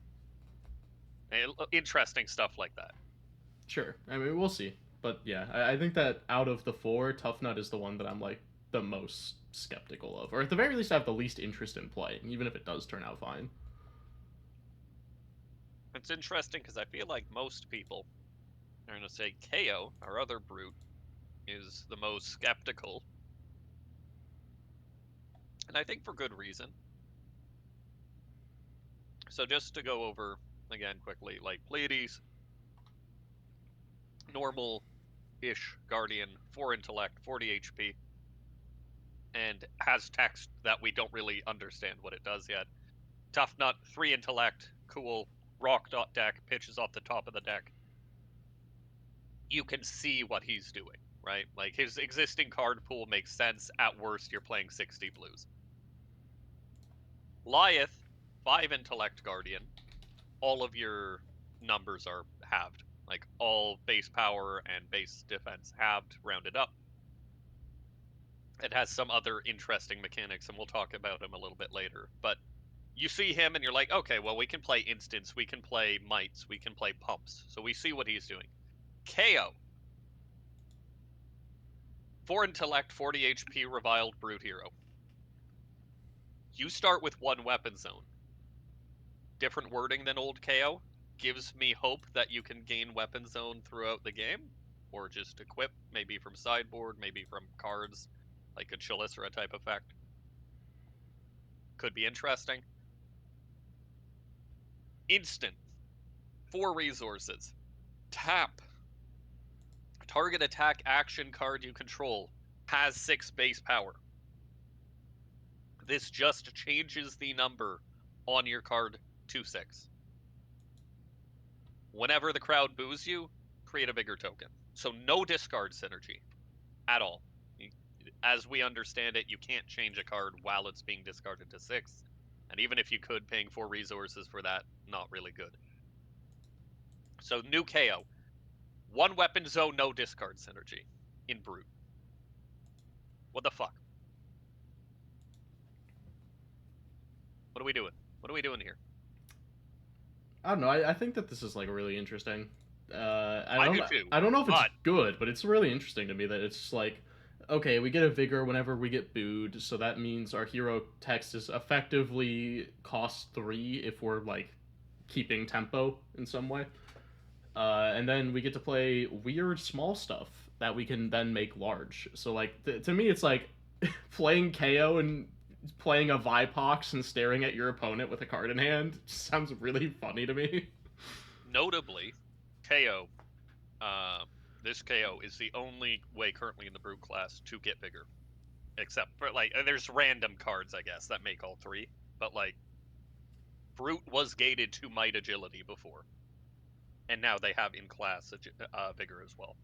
Interesting stuff like that. Sure. I mean, we'll see. But yeah, I think that out of the four, Tough Nut is the one that I'm like the most skeptical of, or at the very least, I have the least interest in playing, even if it does turn out fine. It's interesting because I feel like most people are going to say KO, our other brute, is the most skeptical. And I think for good reason. So just to go over again quickly, like Pleiades, normal-ish Guardian, 4 intellect, 40 HP, and has text that we don't really understand what it does yet. Tough Nut, 3 intellect, cool, rock dot deck, pitches off the top of the deck. You can see what he's doing, right? Like his existing card pool makes sense. At worst, you're playing 60 blues. Lyeth, 5 intellect Guardian. All of your numbers are halved. Like all base power and base defense halved, rounded up. It has some other interesting mechanics, and we'll talk about him a little bit later. But you see him and you're like, okay, well, we can play instants, we can play mites, we can play pumps. So we see what he's doing. KO. 4 intellect, 40 HP, reviled brute hero. You start with 1 weapon zone. Different wording than old KO. Gives me hope that you can gain weapon zone throughout the game. Or just equip, maybe from sideboard, maybe from cards, like a Chalicera type effect. Could be interesting. Instant. 4 resources. Tap. Target attack action card you control has 6 base power. This just changes the number on your card to 6. Whenever the crowd boos you, create a bigger token. So no discard synergy at all. As we understand it, you can't change a card while it's being discarded to 6. And even if you could, paying 4 resources for that, not really good. So new KO. 1 weapon zone, no discard synergy in Brute. What the fuck? What are we doing? What are we doing here? I don't know. I think that this is like really interesting. I I don't do too, I don't know if it's but good, but it's really interesting to me that it's like, okay, we get a vigor whenever we get booed, so that means our hero text is effectively cost 3 if we're like keeping tempo in some way. And then we get to play weird small stuff that we can then make large. So like to me, it's like playing KO and playing a Vipox and staring at your opponent with a card in hand sounds really funny to me. notably, KO. Uh, this KO is the only way currently in the Brute class to get bigger. Except for like, there's random cards, I guess, that make all 3. But like, Brute was gated to Might Agility before, and now they have in class Vigor as well.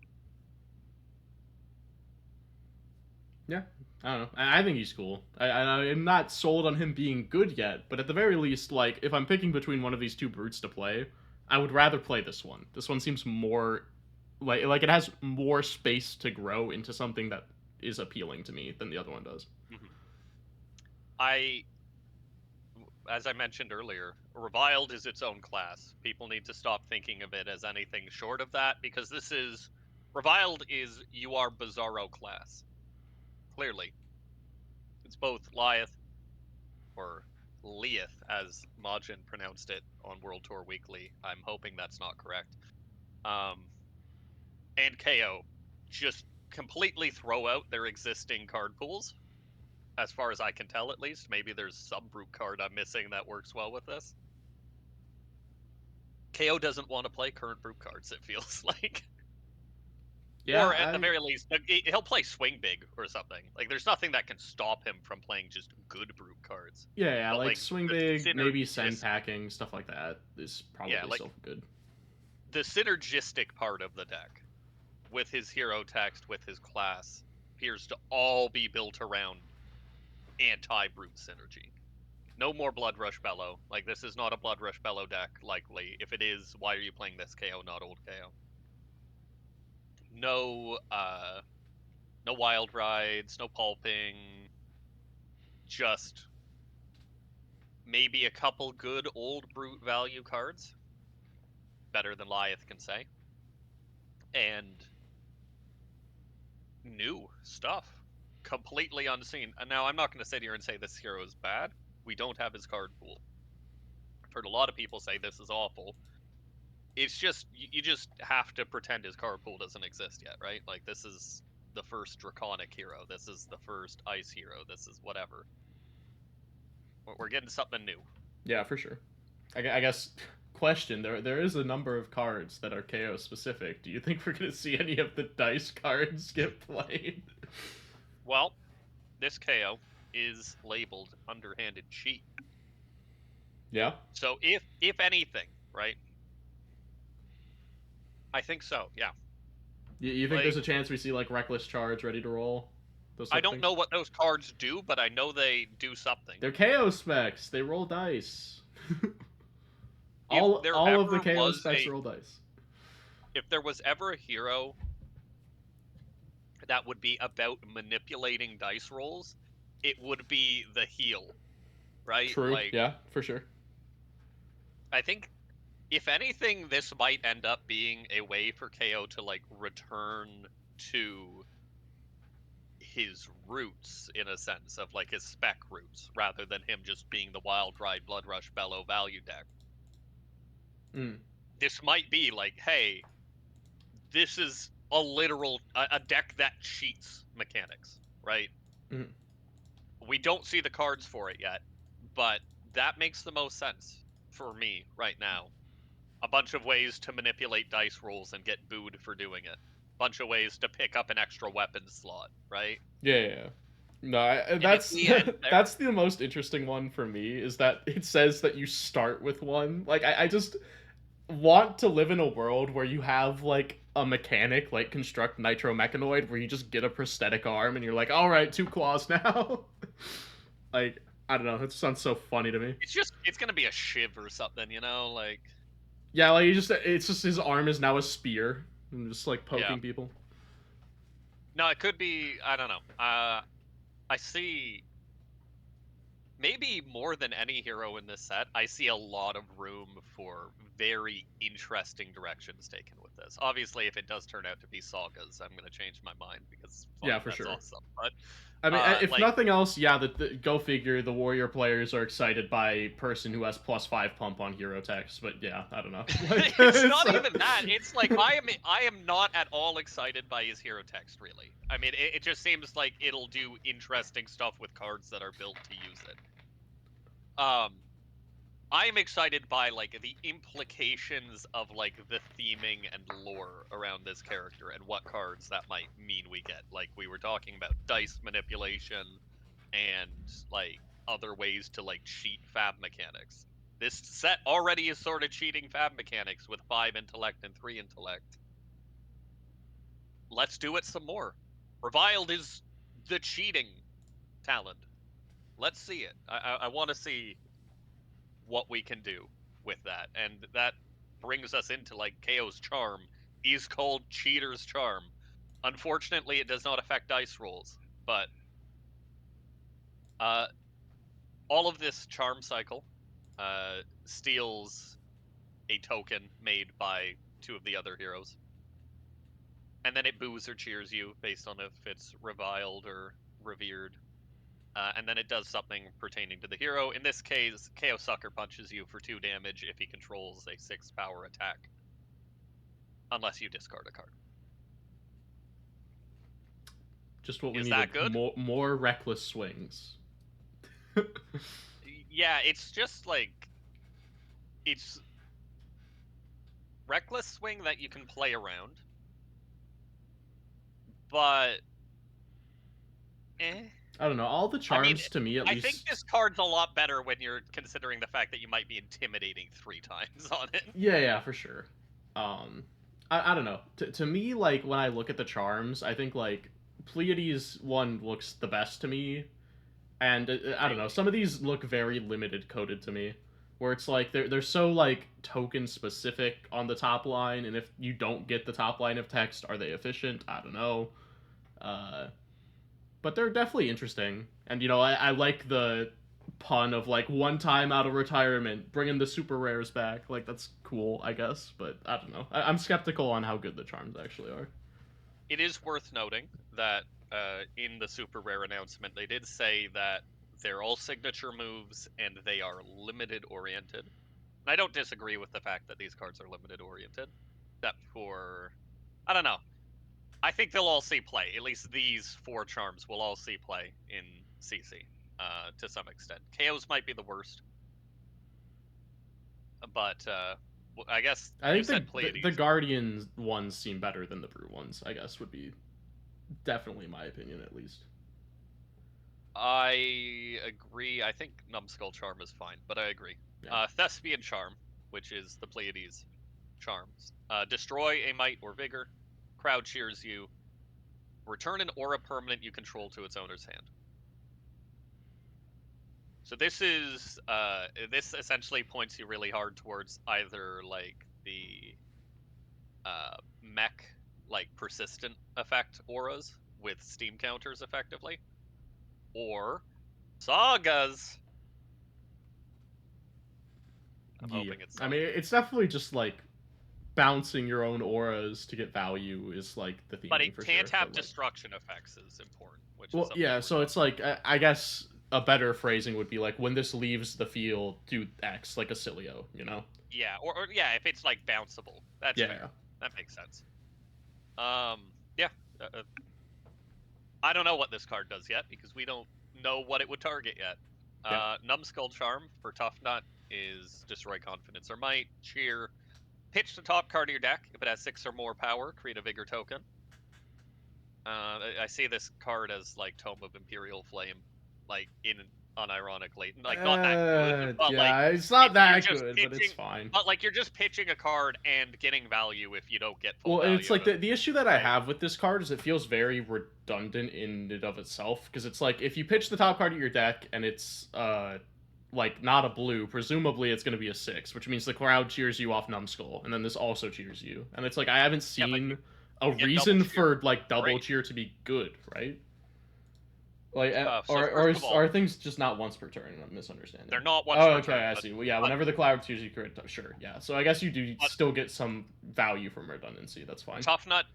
Yeah, I don't know. I think he's cool. I'm not sold on him being good yet, but at the very least, like if I'm picking between one of these two brutes to play, I would rather play this one. This one seems more like it has more space to grow into something that is appealing to me than the other one does. Mm-hmm. I, as I mentioned earlier, Reviled is its own class. People need to stop thinking of it as anything short of that, because this is Reviled is you are Bizarro class. Clearly, it's both Lieth or Leith, as Majin pronounced it on World Tour Weekly. I'm hoping that's not correct. And KO just completely throw out their existing card pools, as far as I can tell, at least. Maybe there's some brute card I'm missing that works well with this. KO doesn't want to play current brute cards, it feels like. Yeah, Or at the very least, he'll play Swing Big or something. Like, there's nothing that can stop him from playing just good brute cards. yeah, But, like like, swing the big, maybe send synergistic, packing, stuff like that is yeah, probably like, still good. the synergistic part of the deck with his hero text, with his class, appears to all be built around anti-brute synergy. No more Blood Rush Bellow. Like, this is not a Blood Rush Bellow deck, likely. If it is, why are you playing this KO, not old KO? No, no Wild Rides, no Pulping. just maybe a couple good old brute value cards, better than Lyeth can say, and new stuff, completely unseen. And now I'm not going to sit here and say this hero is bad. We don't have his card pool. I've heard a lot of people say this is awful. It's just you just have to pretend his card pool doesn't exist yet, right? Like this is the first draconic hero. This is the first ice hero. This is whatever. We're getting something new. Yeah, for sure. I guess question there is a number of cards that are KO specific. Do you think we're gonna see any of the dice cards get played? Well, this KO is labeled underhanded cheat. Yeah. So if anything, right? I think so. Yeah. You think Like there's a chance we see like reckless charge ready to roll? Those I type of don't things. know what those cards do, but I know they do something. They're KO specs. They roll dice. If all there all of the ever KO was specs a roll dice. if there was ever a hero that would be about manipulating dice rolls, it would be the heal, right? True. Like Yeah, for sure. I think if anything, this might end up being a way for KO to like return to his roots in a sense of like his spec roots rather than him just being the Wild Ride Blood Rush Bellow value deck. Mm. This might be like, hey, this is a literal a deck that cheats mechanics, right? Mm. We don't see the cards for it yet, but that makes the most sense for me right now. A bunch of ways to manipulate dice rolls and get booed for doing it. Bunch of ways to pick up an extra weapon slot, right? Yeah. No, And if that's we end there, that's the most interesting one for me is that it says that you start with one. Like I just want to live in a world where you have like a mechanic like construct Nitro Mechanoid where you just get a prosthetic arm and you're like, all right, two claws now. Like I don't know, it sounds so funny to me. it's gonna be a shiv or something, you know? Like Yeah, like it's just his arm is now a spear and just like yeah. poking people. No, it could be I don't know. I see maybe more than any hero in this set, I see a lot of room for very interesting directions taken with this. Obviously, if it does turn out to be sagas, I'm going to change my mind because fuck, Yeah, for that's sure. awesome. But I mean, if like nothing else, yeah, go figure. The warrior players are excited by person who has +5 pump on hero text, but yeah, I don't know. Like, it's not even that. It's like I am not at all excited by his hero text really. I mean, it just seems like it'll do interesting stuff with cards that are built to use it. I am excited by like the implications of like the theming and lore around this character and what cards that might mean we get. Like we were talking about dice manipulation and like other ways to like cheat fab mechanics. This set already is sort of cheating fab mechanics with 5 intellect and 3 intellect. Let's do it some more. Reviled is the cheating talent. Let's see it. I want to see what we can do with that. And that brings us into like KO's charm. He's called Cheater's Charm. Unfortunately, it does not affect dice rolls, but uh, all of this charm cycle steals a token made by 2 of the other heroes. And then it boos or cheers you based on if it's reviled or revered. And then it does something pertaining to the hero. In this case, KO Sucker punches you for 2 damage if he controls a 6 power attack. Unless you discard a card. just what we Is needed. that good? More reckless swings. Yeah, it's just like it's reckless swing that you can play around. But I don't know. All the I mean, charms to me, at I think least. this card's a lot better when you're considering the fact that you might be intimidating 3 times on it. Yeah, for sure. Um, I don't know. To me, like when I look at the charms, I think like Pleiades one looks the best to me, and I don't know. Really? Some of these look very limited coded to me, where it's like they're so like token specific on the top line, and if you don't get the top line of text, are they efficient? I don't know. Uh, but they're definitely interesting. And I like the pun of like one time out of retirement, bringing the super rares back. Like that's cool, I guess. But I don't know. I'm skeptical on how good the charms actually are. It is worth noting that in the super rare announcement, they did say that they're all signature moves and they are limited oriented. And I don't disagree with the fact that these cards are limited oriented, except for, I don't know. I think they'll all see play. At least these four charms will all see play in CC to some extent. KOs might be the worst, but I guess I you think said the Pleiades. Guardian ones seem better than the Brute ones. I guess would be definitely my opinion at least. I agree. I think Numbskull Charm is fine, but I agree. Yeah. Thespian Charm, which is the Pleiades charms. Destroy a Might or Vigor. Crowd cheers you. Return an aura permanent you control to its owner's hand. So this essentially points you really hard towards either like the mech like persistent effect auras with steam counters effectively, or sagas. I'm Yeah. hoping it's I mean, sagas. it's definitely just like bouncing your own auras to get value is like the But theming it for can't sure. have But like, destruction effects is important, which is well, something yeah. you were So talking it's like I guess a better phrasing would be like when this leaves the field, do X like a Cilio, you know? Yeah, or yeah, if it's like bounceable, that's Yeah. fair. That makes sense. Yeah. Uh, uh, I don't know what this card does yet because we don't know what it would target yet. Yeah. Numbskull Charm for Tough Nut is Destroy Confidence or Might. Cheer. Pitch the top card of your deck. If it has 6 or more power, create a Vigor token. I see this card as like Tome of Imperial Flame, like in unironically, like not that good, but like Yeah. It's not you're that just good, but it's pitching, fine. but like you're just pitching a card and getting value if you don't get full Well, it's value like out of the issue that it, I right? have with this card is it feels very redundant in and of itself because it's like if you pitch the top card of your deck and it's like not a blue, presumably it's going to be a 6, which means the crowd cheers you off Numbskull, and then this also cheers you, and it's like I haven't Yeah, but seen a you get double reason cheer. for like double Great. cheer to be good, right? Like, So first of all, are things just not once per turn? I'm misunderstanding. they're not once Oh, per okay, turn, I but see. Well, yeah, but whenever the cloud cheers you, sure, yeah. So I guess you do but still get some value from redundancy. That's fine. Tough Nut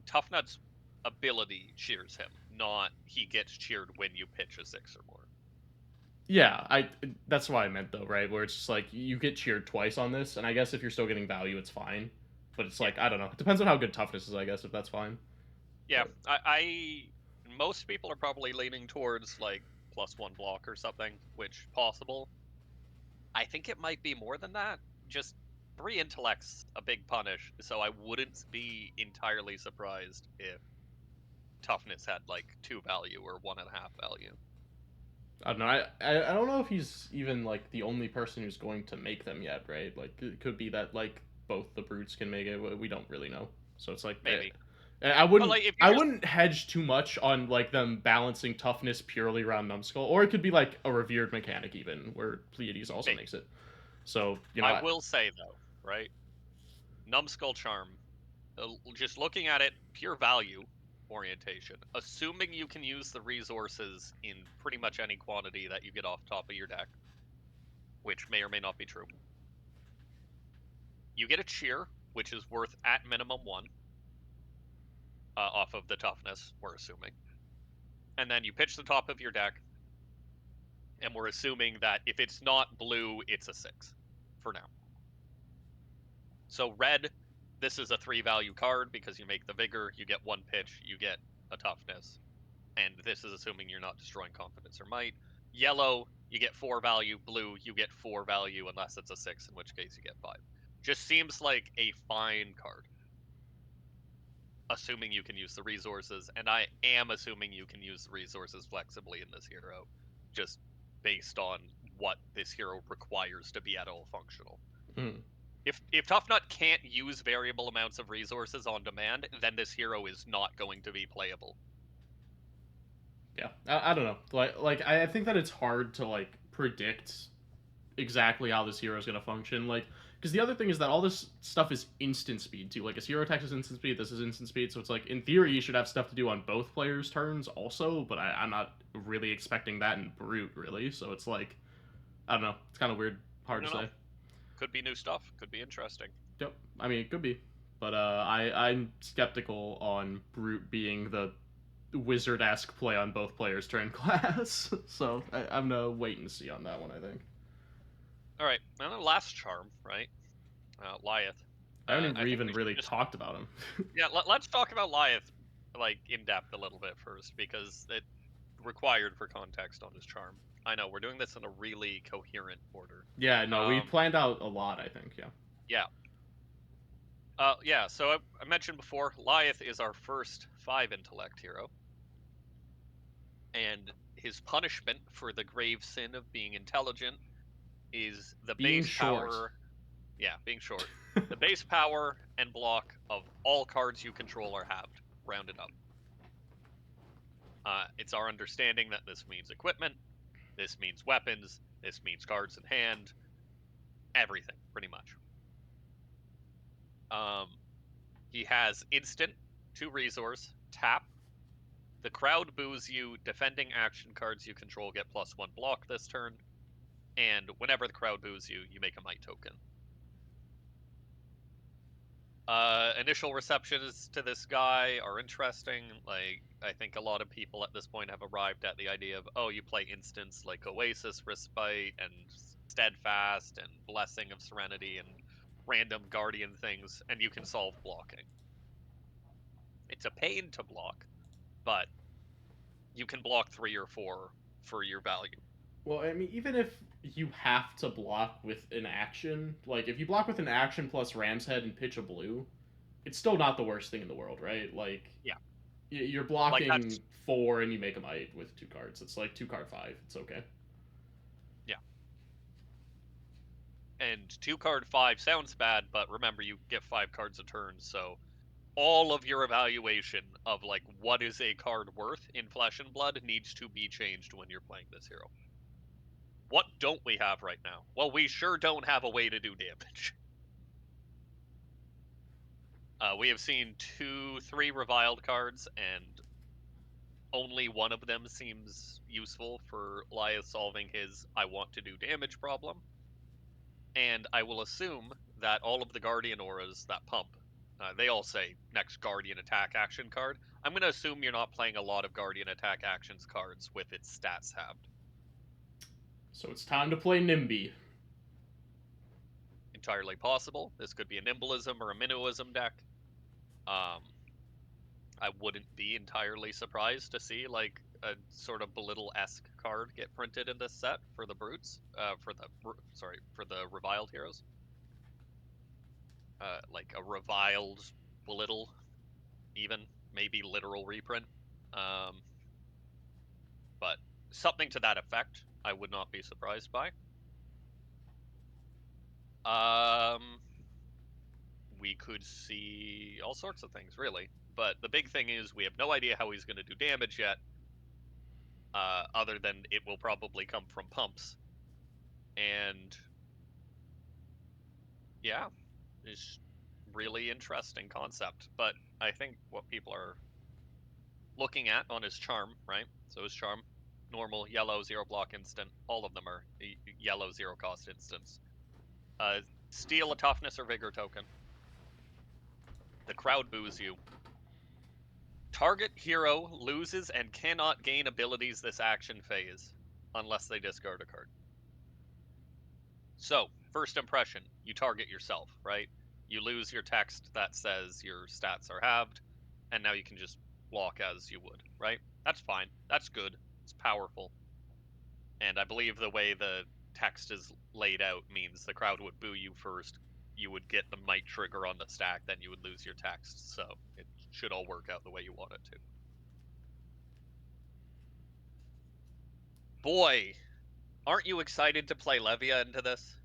Tough Nut's ability cheers him, not he gets cheered when you pitch a 6 or more. Yeah, I that's what I meant though, right? Where it's just like you get cheered twice on this, and I guess if you're still getting value, it's fine. But it's Yeah, like I don't know. It depends on how good toughness is, I guess, if that's fine. yeah. But I most people are probably leaning towards like +1 block or something, which possible. I think it might be more than that. Just 3 intellects a big punish, so I wouldn't be entirely surprised if toughness had like 2 value or 1.5 value. I don't know. I don't know if he's even like the only person who's going to make them yet, right? Like it could be that like both the brutes can make it. We don't really know. So it's like Maybe. I But wouldn't like if you're I just wouldn't hedge too much on like them balancing toughness purely around Numbskull, or it could be like a revered mechanic even where Pleiades also maybe. makes it. So I will say though, right? Numbskull Charm, just looking at it, pure value orientation, assuming you can use the resources in pretty much any quantity that you get off top of your deck, which may or may not be true. You get a cheer, which is worth at minimum 1 off of the toughness, we're assuming. And then you pitch the top of your deck, and we're assuming that if it's not blue, it's a 6 for now. So red, this is a 3 value card because you make the vigor, you get 1 pitch, you get a toughness. And this is assuming you're not destroying confidence or might. Yellow, you get 4 value. Blue, you get 4 value unless it's a 6, in which case you get 5. Just seems like a fine card, assuming you can use the resources, and I am assuming you can use the resources flexibly in this hero, just based on what this hero requires to be at all functional. mm, If Tough Nut can't use variable amounts of resources on demand, then this hero is not going to be playable. yeah, I don't know. Like I think that it's hard to like predict exactly how this hero is going to function. Like because the other thing is that all this stuff is instant speed too. Like, his hero attack is instant speed, this is instant speed, so it's like, in theory, you should have stuff to do on both players' turns also, but I'm not really expecting that in Brute, really, so it's like, I don't know, it's kind of weird, I hard to don't know. say. Could be new stuff. Could be interesting. Yep, I mean, it could be, but I'm skeptical on Brute being the wizard-esque play on both players' turn class, so I'm gonna wait and see on that one, I think. All right, and the last charm, right? Lyeth. I haven't I think even we should really just talked about him. yeah. Let's talk about Lyeth like in depth a little bit first because it required for context on his charm. I know we're doing this in a really coherent order. Yeah, no, we Um, planned out a lot, I think, yeah. yeah. Yeah. So I mentioned before, Lyeth is our first 5 intellect hero, and his punishment for the grave sin of being intelligent is the Being base short. power. Yeah, being short. The base power and block of all cards you control are halved, rounded up. It's our understanding that this means equipment, this means weapons, this means cards in hand, everything, pretty much. Um, he has instant, 2 resource, tap. The crowd boos you, defending action cards you control get +1 block this turn, and whenever the crowd boos you, you make a might token. Initial receptions to this guy are interesting. Like, I think a lot of people at this point have arrived at the idea of, oh, you play instants like Oasis, Respite, and Steadfast, and Blessing of Serenity, and random Guardian things, and you can solve blocking. It's a pain to block, but you can block 3 or 4 for your value. Well, I mean, even if you have to block with an action, like, if you block with an action plus Ram's Head and pitch a blue, it's still not the worst thing in the world, right? Like, Yeah, you're like that's blocking 4 and you make a might with 2 cards. It's like 2 card 5. It's okay. yeah. And 2 card 5 sounds bad, but remember you get 5 cards a turn, so all of your evaluation of like what is a card worth in Flesh and Blood needs to be changed when you're playing this hero. What don't we have right now? Well, we sure don't have a way to do damage. We have seen 3 reviled cards, and only one of them seems useful for Laya solving his I want to do damage problem. And I will assume that all of the Guardian auras that pump, they all say next Guardian attack action card. I'm going to assume you're not playing a lot of Guardian attack actions cards with its stats halved. So it's time to play Nimby. Entirely possible. This could be a Nimblism or a Minnowism deck. I wouldn't be entirely surprised to see like a sort of Belittle-esque card get printed in this set for the brutes, for the reviled heroes. Like a reviled Belittle, even maybe literal reprint. Um, but something to that effect, I would not be surprised by. Um, we could see all sorts of things, really. But the big thing is we have no idea how he's going to do damage yet, other than it will probably come from pumps. And yeah, it's really interesting concept. But I think what people are looking at on his charm, right? So his charm, normal, yellow, 0 block instant. All of them are yellow 0 cost instants. Steal a toughness or vigor token. The crowd boos you. Target hero loses and cannot gain abilities this action phase unless they discard a card. So, first impression, you target yourself, right? You lose your text that says your stats are halved, and now you can just block as you would, right? That's fine. That's good. It's powerful. And I believe the way the text is laid out means the crowd would boo you first, you would get the might trigger on the stack, then you would lose your text. So it should all work out the way you want it to. Boy, aren't you excited to play Levia into this?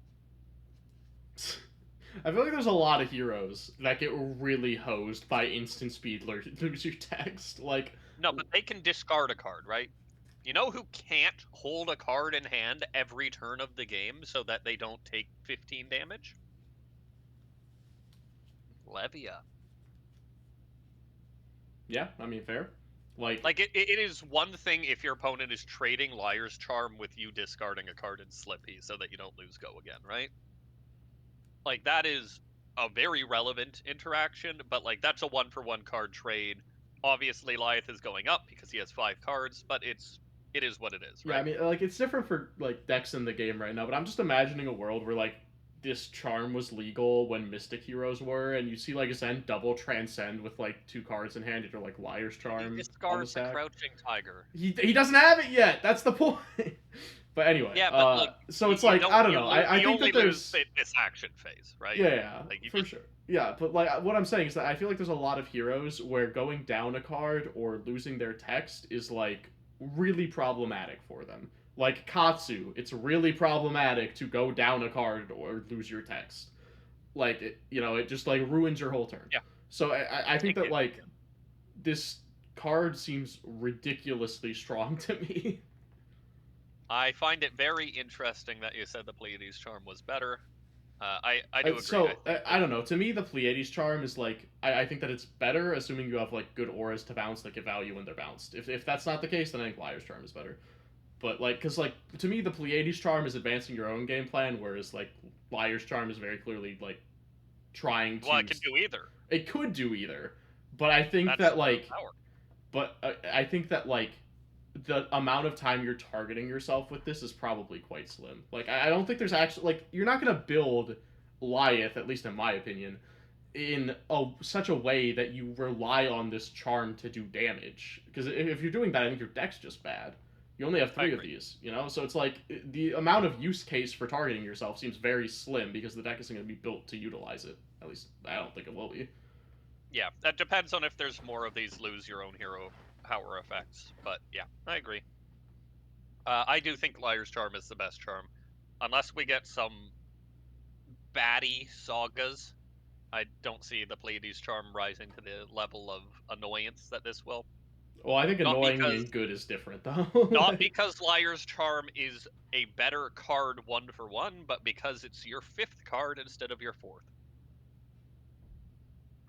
I feel like there's a lot of heroes that get really hosed by instant speed lose your text. Like, No, but they can discard a card, right? You know who can't hold a card in hand every turn of the game so that they don't take 15 damage? Levia. Yeah, I mean fair. Like Like it is one thing if your opponent is trading Liar's Charm with you discarding a card in Slippy so that you don't lose go again, right? Like that is a very relevant interaction, but like that's a 1-for-1 card trade. Obviously Lyeth is going up because he has 5 cards, but it is what it is, yeah, I right? mean like it's different for like decks in the game right now, but I'm just imagining a world where like this charm was legal when Mystic Heroes were, and you see like Zen double transcend with like 2 cards in hand, or like Liar's He Charm on the discards a stack. Crouching Tiger. He doesn't have it yet. That's the point. But anyway, Yeah, but like so it's you like don't I don't know. I you think only that lose there's this action phase, right? yeah, yeah, Like you for just sure. Yeah, but like what I'm saying is that I feel like there's a lot of heroes where going down a card or losing their text is like really problematic for them. Like Katsu, it's really problematic to go down a card or lose your text. Like it just like ruins your whole turn. yeah, So I think it that can. like this card seems ridiculously strong to me. I find it very interesting that you said the Pleiades charm was better. I do agree. I So think I that don't know. To me, the Pleiades charm is like I think that it's better, assuming you have like good auras to bounce that give value when they're bounced. If that's not the case, then I think Liar's charm is better. But like, because like to me, the Pleiades charm is advancing your own game plan, whereas like Liar's charm is very clearly like trying well, to. it can do either. It could do either, but I think That's that the like, power. but I think that like the amount of time you're targeting yourself with this is probably quite slim. Like I don't think there's actually like you're not gonna build Lyeth, at least in my opinion, in such a way that you rely on this charm to do damage. Because if you're doing that, I think your deck's just bad. You only have I 3 of agree. these, so it's like the amount of use case for targeting yourself seems very slim because the deck isn't going to be built to utilize it. At least I don't think it will be. Yeah, that depends on if there's more of these lose your own hero power effects. But yeah, I agree. I do think Liar's Charm is the best charm, unless we get some baddie sagas. I don't see the Pleiades charm rising to the level of annoyance that this will. Well, I think Not annoying because and good is different though. not Like, because Liar's Charm is a better card 1-for-1, but because it's your 5th card instead of your 4th.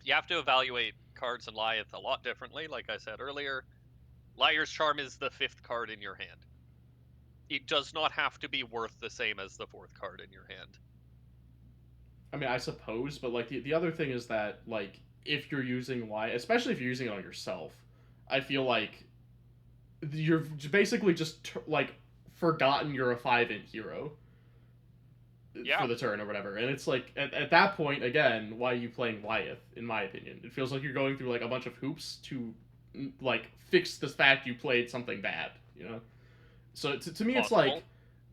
You have to evaluate cards in Lyeth a lot differently. Like I said earlier, Liar's Charm is the 5th card in your hand. It does not have to be worth the same as the 4th card in your hand. I mean, I suppose, but like the other thing is that like if you're using Y, especially if you're using it on yourself, I feel like you're basically just like forgotten you're a 5-int hero Yeah, for the turn or whatever. And it's like at that point again, why are you playing Wyeth? In my opinion, it feels like you're going through like a bunch of hoops to like fix the fact you played something bad. So to me, it's like possible.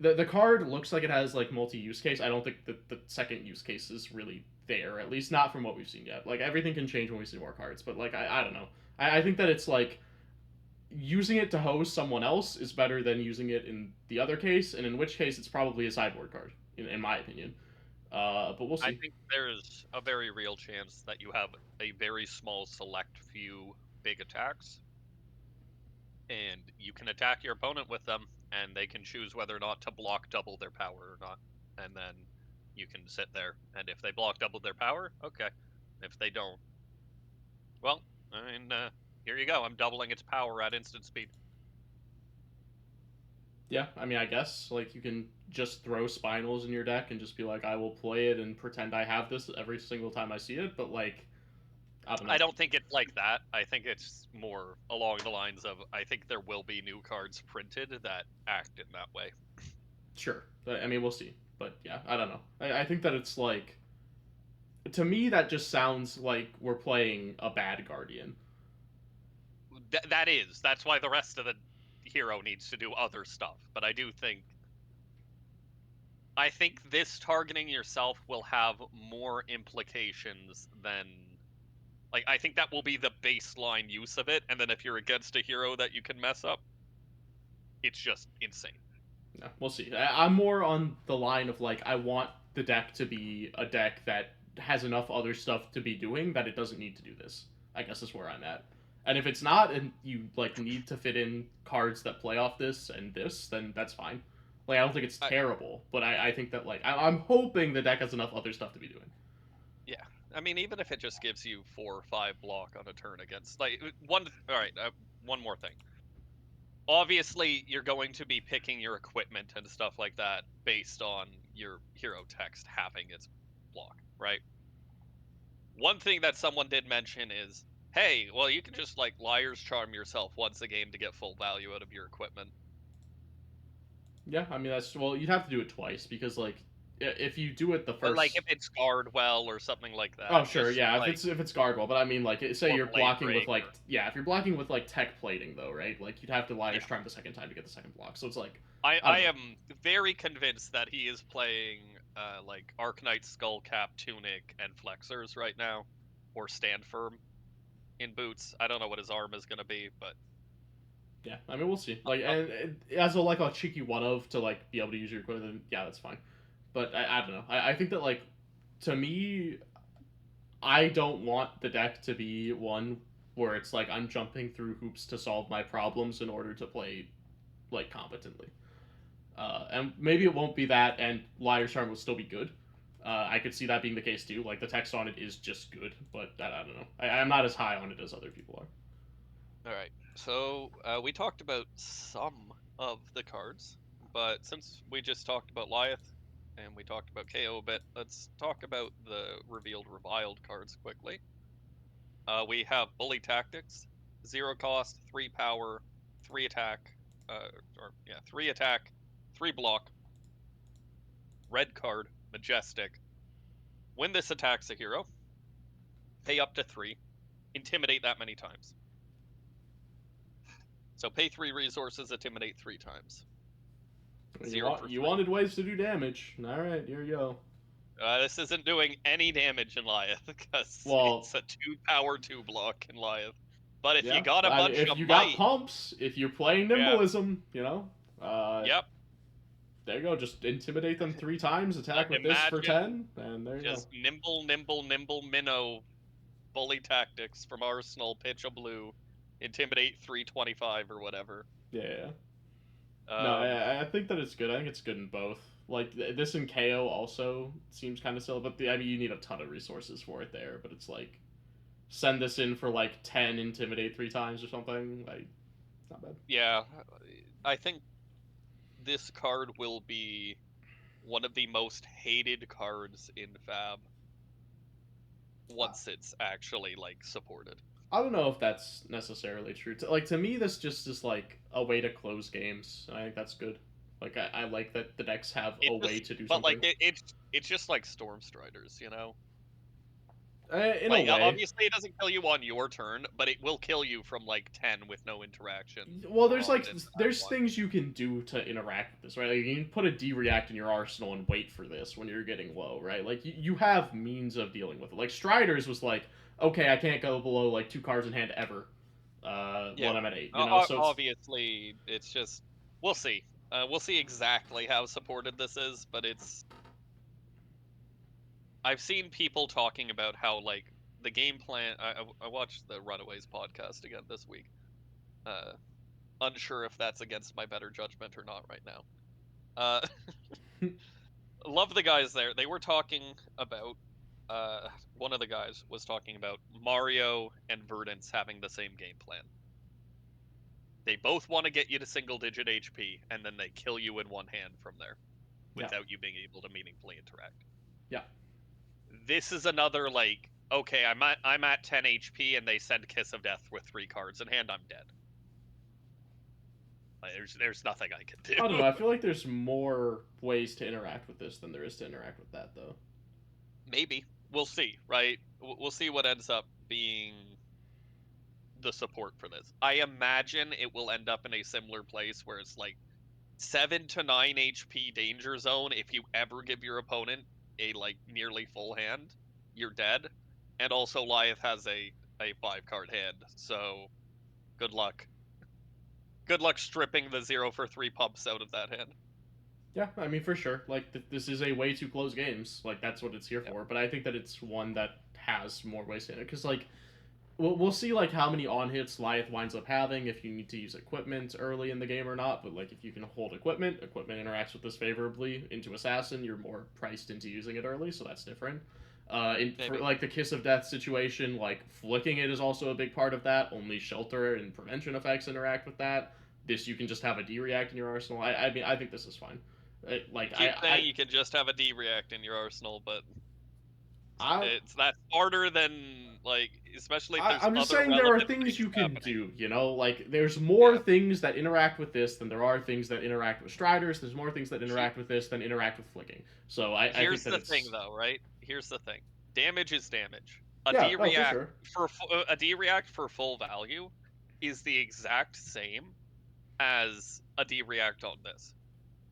the card looks like it has like multi use case. I don't think that the second use case is really there, at least not from what we've seen yet. Like everything can change when we see more cards, but like I don't know. I think that it's like using it to hose someone else is better than using it in the other case, and in which case it's probably a sideboard card, in my opinion. But we'll I see. think there's a very real chance that you have a very small select few big attacks, and you can attack your opponent with them, and they can choose whether or not to block double their power or not. And then you can sit there, and if they block double their power, okay. If they don't, well, I mean, here you go. I'm doubling its power at instant speed. Yeah, I mean, I guess like you can just throw Spinals in your deck and just be like, I will play it and pretend I have this every single time I see it. But like, I don't I know. don't think it's like that. I think it's more along the lines of I think there will be new cards printed that act in that way. Sure, I mean, we'll see. But yeah, I don't know. I think that it's like to me that just sounds like we're playing a bad Guardian. That's why the rest of the hero needs to do other stuff. But I think this targeting yourself will have more implications than like I think that will be the baseline use of it, and then if you're against a hero that you can mess up, it's just insane. Yeah, we'll see. I'm more on the line of like I want the deck to be a deck that has enough other stuff to be doing that it doesn't need to do this. I guess is where I'm at. And if it's not, and you like need to fit in cards that play off this and this, then that's fine. Like I don't think it's I, terrible, but I think that like I'm hoping the deck has enough other stuff to be doing. yeah, I mean, even if it just gives you 4 or 5 block on a turn against like one. All right, one more thing. Obviously, you're going to be picking your equipment and stuff like that based on your hero text having its block, right? One thing that someone did mention is, hey, well, you can just like Liar's Charm yourself once a game to get full value out of your equipment. Yeah, I mean that's well, you'd have to do it twice because like if you do it the But like if first. it's guard well or something like Oh that, sure, just yeah. like If it's gargoyle, but I mean, like, say or you're blade blocking with break like, or yeah, if you're blocking with like tech plating though, right? Like you'd have to yeah. liar's charm the second time to get the second block. So it's like, I I I don't know. am very convinced that he is playing like Arcanite Skullcap Tunic and Flexors right now, or Stand Firm in boots. I don't know what his arm is gonna be, but Yeah, I mean, we'll see. Like, uh, and as a like a cheeky one of to like be able to use your equipment, then yeah, that's fine. But I don't know. I think that like to me, I don't want the deck to be one where it's like I'm jumping through hoops to solve my problems in order to play like competently. And maybe it won't be that, and Liar's Charm will still be good. I could see that being the case too. Like the text on it is just good, but I don't know. I'm not as high on it as other people are. all right. So we talked about some of the cards, but since we just talked about Lyeth and we talked about KO a bit, let's talk about the revealed reviled cards quickly. We have Bully Tactics, 0 cost, 3 power, 3 attack, or yeah, 3 attack, 3 block, red card, Majestic. When this attacks a hero, pay up to 3, intimidate that many times. So pay 3 resources, intimidate 3 times. Zero for You 3. wanted ways to do damage. All right, here you go. This isn't doing any damage in Lyeth because Well, it's a 2 power 2 block in Lyeth. But if you yeah. got a I mean, bunch if of you got might, pumps, if you're playing yeah, nimbleism, you know, yep. there you go. Just intimidate them 3 times. Attack with this for Imagine 10, and there you go. just nimble minnow bully tactics from Arsenal, pitch a blue, intimidate 325 or whatever. Yeah. No, Um, I think that it's good. I think it's good in both. Like this in KO also seems kind of silly, but I mean you need a ton of resources for it there. But it's like send this in for like 10, intimidate 3 times or something. Like not bad. yeah, I think this card will be one of the most hated cards in Fab Uh, once it's actually like supported. I don't know if that's necessarily true. Like to me, this just is like a way to close games. I think that's good. Like I like that the decks have It a way just, to do but like something. it's just like Storm Striders, you know. In a Like way, obviously it doesn't kill you on your turn, but it will kill you from like 10 with no interaction well, more there's like often than there's one. things you can do to interact with this, right? Like you can put a D-react in your arsenal and wait for this when you're getting low, right? Like you have means of dealing with it. Like Striders was like, okay, I can't go below like 2 cards in hand ever Yeah. when I'm at 8, you know. So it's Obviously, it's just we'll see. We'll see exactly how supported this is, but it's I've seen people talking about how like the game plan. I watched the Runaways podcast again this week. Uh, Unsure if that's against my better judgment or not right now. Uh, love the guys there. They were talking about. One of the guys was talking about Mario and Verdance having the same game plan. They both want to get you to single digit HP, and then they kill you in one hand from there yeah, without you being able to meaningfully interact. yeah, This is another like, okay, I'm at 10 HP, and they send Kiss of Death with 3 cards in hand. I'm dead. Like, there's nothing I can I don't do. know. I feel like there's more ways to interact with this than there is to interact with that, though. Maybe we'll see, right? We'll see what ends up being the support for this. I imagine it will end up in a similar place where it's like 7 to 9 HP danger zone. If you ever give your opponent a like nearly full hand, you're dead. And also Lyeth has a 5 card hand, so good luck. Good luck stripping the 0 for 3 pumps out of that hand. Yeah, I mean for sure. Like this is a way to close games. Like that's what it's here Yep. for. But I think that it's one that has more ways to it because like we'll see like how many on hits Lyeth winds up having if you need to use equipment early in the game or not. But like if you can hold equipment interacts with this favorably into assassin. You're more priced into using it early, so that's different. For Maybe. like the Kiss of Death situation, like flicking it is also a big part of that. Only shelter and prevention effects interact with that. This you can just have a D react in your arsenal. I mean, I think this is fine. You keep saying you can just have a D react in your arsenal, but I it's that's harder than like, especially if there's I'm just other saying there are relevant things things you can happening. do, you know? Like, there's more Yeah. things that interact with this than there are things that interact with Striders. There's more things that He, interact with this than interact with flicking. So I think here's that the thing it's. though, right? Here's the thing. Damage is damage. A Yeah, D no, for react sure. a D react for full value is the exact same as a D react on this.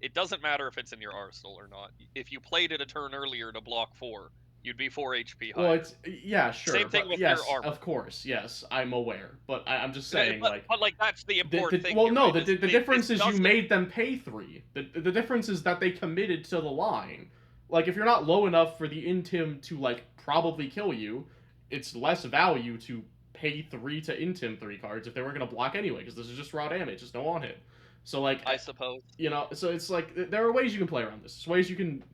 It doesn't matter if it's in your arsenal or not. If you played it a turn earlier to block 4, you'd be 4 HP Well, higher. it's. Yeah, sure. Same thing But with your yes, armor. of course. Yes, I'm aware. But I'm just Okay, saying, like. but like that's the important thing Well, here, no, right? Is the this difference is you doesn't. made them pay 3. The difference is that they committed to the line. Like, if you're not low enough for the Intim to, like, probably kill you, it's less value to pay 3 to Intim 3 cards if they weren't going to block anyway, because this is just raw damage, it's no on hit. So, like, I suppose. you know, so it's like, there are ways you can play around this. There's ways you can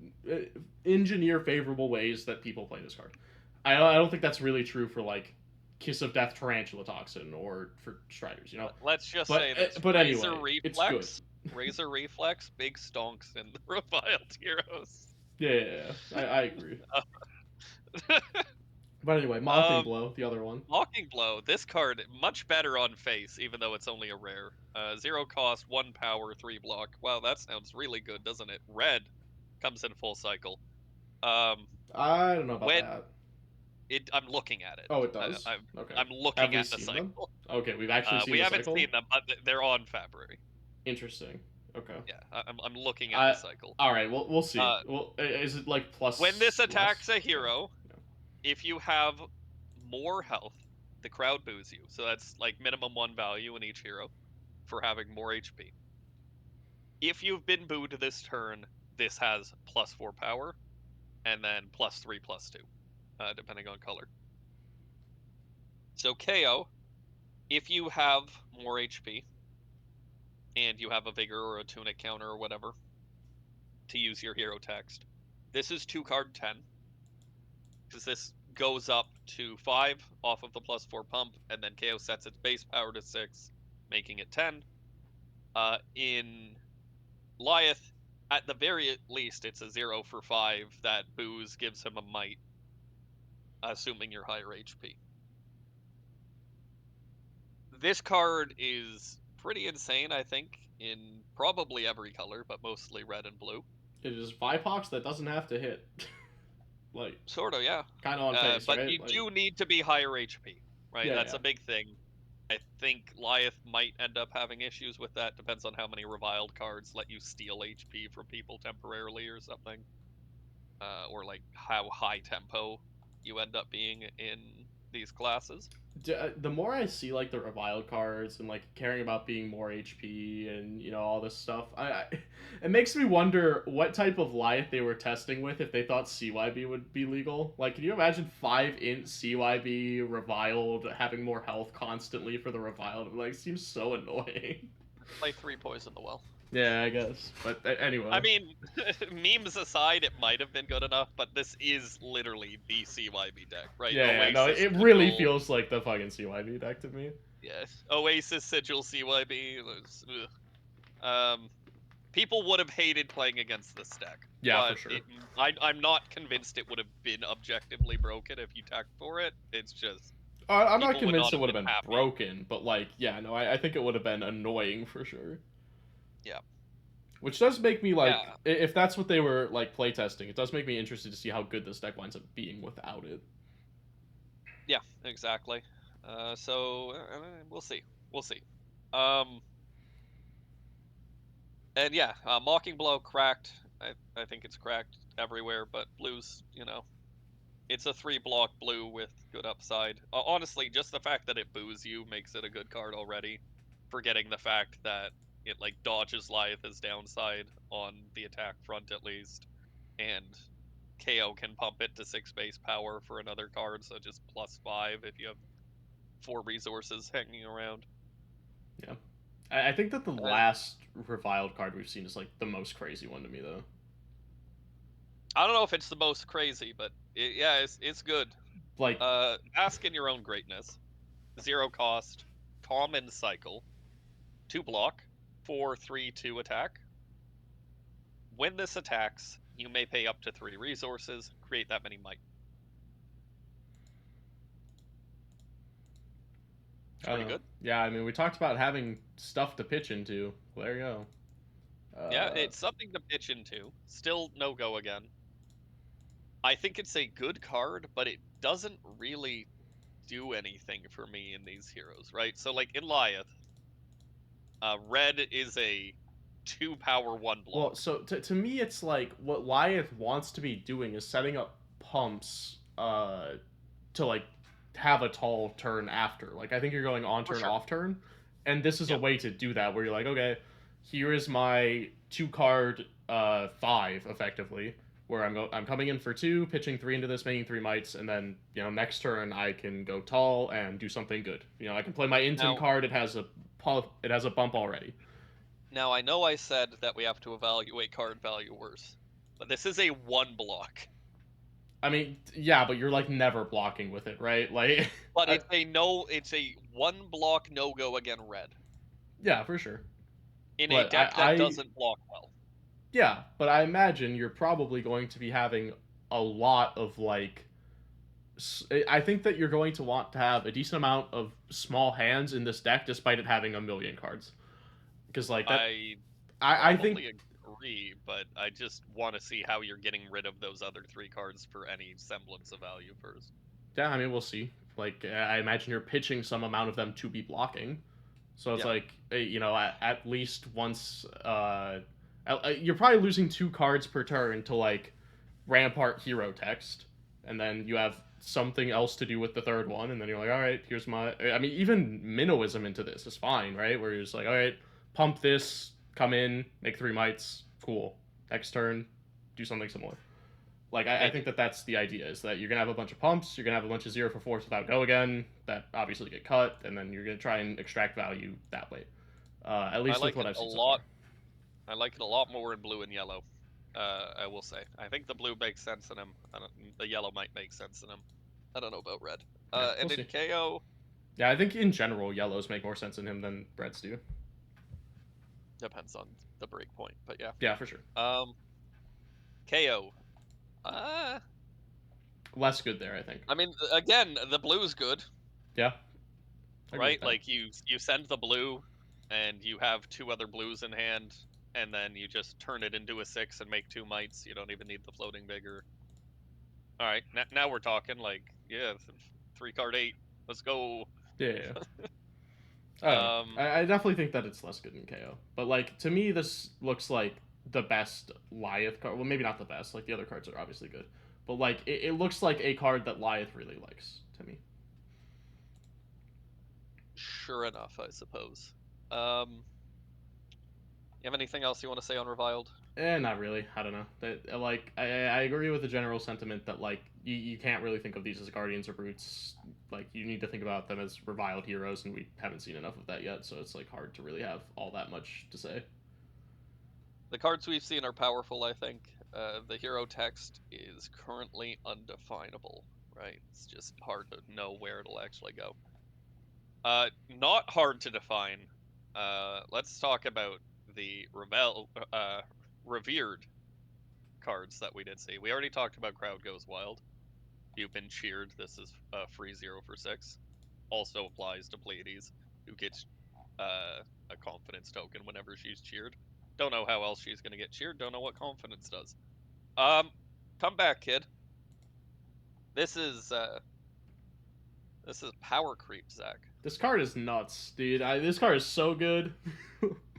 engineer favorable ways that people play this card. I don't think that's really true for, like, Kiss of Death Tarantula Toxin or for Striders, you know? Let's just But say this: but Razor anyway, it's good. Reflex, Razor Reflex, big stonks in the reviled heroes. I agree. But anyway, Mocking um, Blow, the other one. Mocking Blow. This card much better on face, even though it's only a rare. 0 cost, 1 power, 3 block. Wow, that sounds really good, doesn't it? Red comes in full cycle. Um, I don't know about when that. I'm looking at it. Oh, it I, does. I'm Okay. I'm Have looking we at the seen them? cycle. Okay, we've actually seen We the haven't cycle. seen them, but they're on Fabry. Interesting. Okay. Yeah, I'm looking at the I. cycle. All right. Well, we'll see. Uh, Well, is it like when this plus attacks less? a Okay. hero, Yeah. if you have more health, the crowd boos you. So that's like minimum 1 value in each hero for having more HP. If you've been booed this turn, this has +4 power, and then +3/+2, depending on color. So KO, if you have more HP and you have a vigor or a tunic counter or whatever to use your hero text, this is 2 card 10, because this goes up to 5 off of the +4 pump, and then KO sets its base power to 6, making it 10. In Lyeth, at the very least, it's a 0 for 5 that booze gives him a might, assuming you're higher HP. This card is pretty insane, I think, in probably every color, but mostly red and blue. It is Vipox that doesn't have to hit. Like, Sort of, yeah. kind of on face, But right? you Like, do need to be higher HP, right? yeah, That's yeah. a big thing. I think Lyeth might end up having issues with that. Depends on how many reviled cards let you steal HP from people temporarily or something. Or like how high tempo you end up being in these classes. The more I see like the reviled cards and like caring about being more HP and you know all this stuff, it makes me wonder what type of Lyeth they were testing with if they thought CYB would be legal. Like, can you imagine 5 int CYB reviled having more health constantly for the reviled? Like, seems so annoying. Play 3 Poison the Well. Yeah, I guess. But anyway. I mean, memes aside, it might have been good enough, but this is literally the CYB deck, right? Yeah, no, Oasis, it really Sigil, feels like the fucking CYB deck to me. yes. Oasis, Sigil, CYB. People would have hated playing against this deck, Yeah, for but sure. I'm not convinced it would have been objectively broken if you tacked for it. It's just I'm not people would convinced not it have would have been been happy. broken, but like, yeah, no, I think it would have been annoying for sure. Yeah. Which does make me like, Yeah. if that's what they were like playtesting, it does make me interested to see how good this deck winds up being without it. Yeah, exactly. So we'll see. We'll see. Um, and yeah, Mocking Blow cracked. I think it's cracked everywhere, but blues, it's a 3 block blue with good upside. Honestly, just the fact that it boos you makes it a good card already. Forgetting the fact that it like dodges Lyeth's downside on the attack front at least, and KO can pump it to 6 base power for another card, so just +5 if you have 4 resources hanging around. Yeah, I think that the Uh, last reviled card we've seen is like the most crazy one to me though. I don't know if it's the most crazy, but yeah, it's good. Like, Bask in your own greatness. 0 cost, common cycle, 2 block, 4/3/2 attack. When this attacks, you may pay up to 3 resources, create that many might. It's I don't pretty know. good. Yeah, I mean, we talked about having stuff to pitch into. Well, there you go. Yeah, it's something to pitch into. Still no go again. I think it's a good card, but it doesn't really do anything for me in these heroes, right? So like in Lyeth, red is a 2 power 1 Well, block. so to me, it's like what Wyeth wants to be doing is setting up pumps to like have a tall turn after. Like I think you're going on For turn sure. off turn, and this is a Yep. way to do that where you're like, okay, here is my 2 card 5 effectively, where I'm coming in for 2, pitching 3 into this, making 3 mites, and then next turn I can go tall and do something good. I can play my Intim Now, card. It has a bump already. now I know I said that we have to evaluate card value worse, but this is a 1 block. I mean, yeah, but you're like never blocking with it, right? Like, But it's a 1 block no go again red yeah, for sure. in a But deck that doesn't block well. yeah, but I imagine you're probably going to be having a lot of like. I think that you're going to want to have a decent amount of small hands in this deck, despite it having a million cards. Because like that, I I think probably agree, but I just want to see how you're getting rid of those other 3 cards for any semblance of value first. yeah. I mean, we'll see. Like I imagine you're pitching some amount of them to be blocking. So it's Yeah. like at least once you're probably losing 2 cards per turn to like Rampart hero text, and then you have something else to do with the third one, and then you're like, all right, here's my. I mean, even minnowism into this is fine, right? Where you're just like, all right, pump this, come in, make 3 mites, cool. Next turn, do something similar. Like I think that that's the idea is that you're gonna have a bunch of pumps, you're gonna have a bunch of 0 for 4s without go again that obviously get cut, and then you're gonna try and extract value that way. At I least with like what it I've a seen so lot. far. I like it a lot more in blue and yellow. I will say. I think the blue makes sense in him. The yellow might make sense in him. I don't know about red. Yeah, we'll And in see. KO, Yeah, I think in general yellows make more sense in him than reds do. depends on the break point, but yeah. Yeah, for sure. Um, KO. Uh, Less good there, I think. I mean, again, the blue's good, Yeah, I agree with right? that. Like you send the blue, and you have 2 other blues in hand, and then you just turn it into a 6 and make 2 mites. You don't even need the floating vigor. All right, now we're talking. Like, yeah, 3 card 8. Let's go. Yeah, yeah. I don't know. Um, I definitely think that it's less good than KO, but like to me, this looks like the best Lyeth card. Well, maybe not the best. Like the other cards are obviously good, but like it looks like a card that Lyeth really likes to me. sure enough, I suppose. You have anything else you want to say on Reviled? Not really. I don't know. Like I agree with the general sentiment that like you can't really think of these as guardians or brutes. Like you need to think about them as reviled heroes, and we haven't seen enough of that yet. So it's like hard to really have all that much to say. The cards we've seen are powerful, I think. The hero text is currently undefinable, right? It's just hard to know where it'll actually go. Not hard to define. Let's talk about the revered cards that we did see. We already talked about Crowd Goes Wild. You've been cheered. This is free 0 for 6. Also applies to Pleiades, who gets a confidence token whenever she's cheered. Don't know how else she's gonna get cheered. Don't know what confidence does. Come back, kid. This is power creep, Zach. This card is nuts, dude. This card is so good.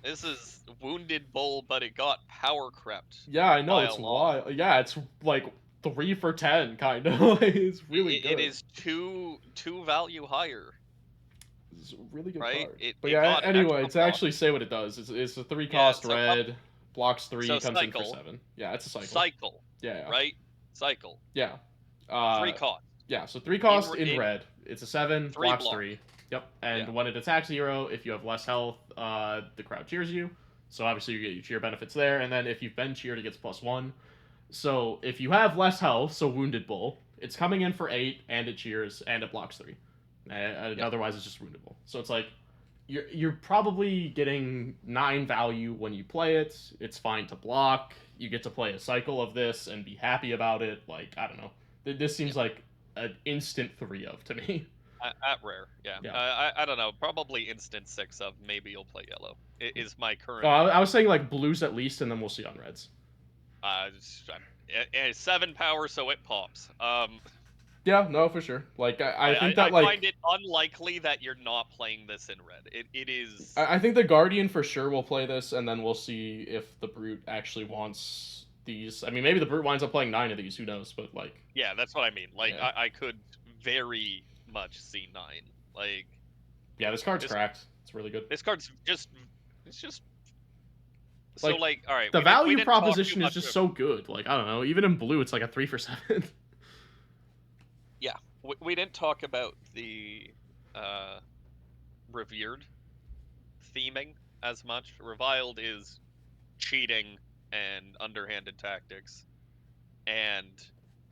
This is Wounded Bull, but it got power crept Yeah, I know by it's a lot. wild. Yeah, it's like 3 for 10, kind of. It's really It good. is two value higher, It's a really good right? card. It But it yeah, got anyway, extra to block. actually say what it does, it's a 3 Yeah, cost red, blocks 3, so comes in for cycle, 7. Yeah, it's a cycle. cycle, Yeah, yeah. right? Cycle. Yeah. 3 cost. Yeah, so 3 In cost in red. It's a 7, 3 blocks block. 3. Yep. And Yeah. when it attacks a hero, if you have less health, the crowd cheers you. So obviously you get your cheer benefits there. And then if you've been cheered, it gets +1. So if you have less health, so Wounded Bull, it's coming in for 8, and it cheers, and it blocks 3. Otherwise, it's just Wounded Bull. So it's like, you're probably getting 9 value when you play it. It's fine to block. You get to play a cycle of this and be happy about it. Like, I don't know. This seems like an instant 3 of to me. At rare, yeah. I don't know. Probably instant 6 of. Maybe you'll play yellow. Is my current. Oh, I was saying like blues at least, and then we'll see on reds. 7 power, so it pops. Yeah, no, for sure. Like I think that I find it unlikely that you're not playing this in red. It is. I think the Guardian for sure will play this, and then we'll see if the Brute actually wants these. I mean, maybe the Brute winds up playing 9 of these. Who knows? But like. Yeah, that's what I mean. Like, yeah. I could very much see 9. Like. Yeah, this card's cracked. It's really good. This card's just. It's just. So like, all right. The value proposition is just so good. Like, I don't know. Even in blue, it's like a 3 for 7. Yeah, we didn't talk about the revered theming as much. Reviled is cheating and underhanded tactics, and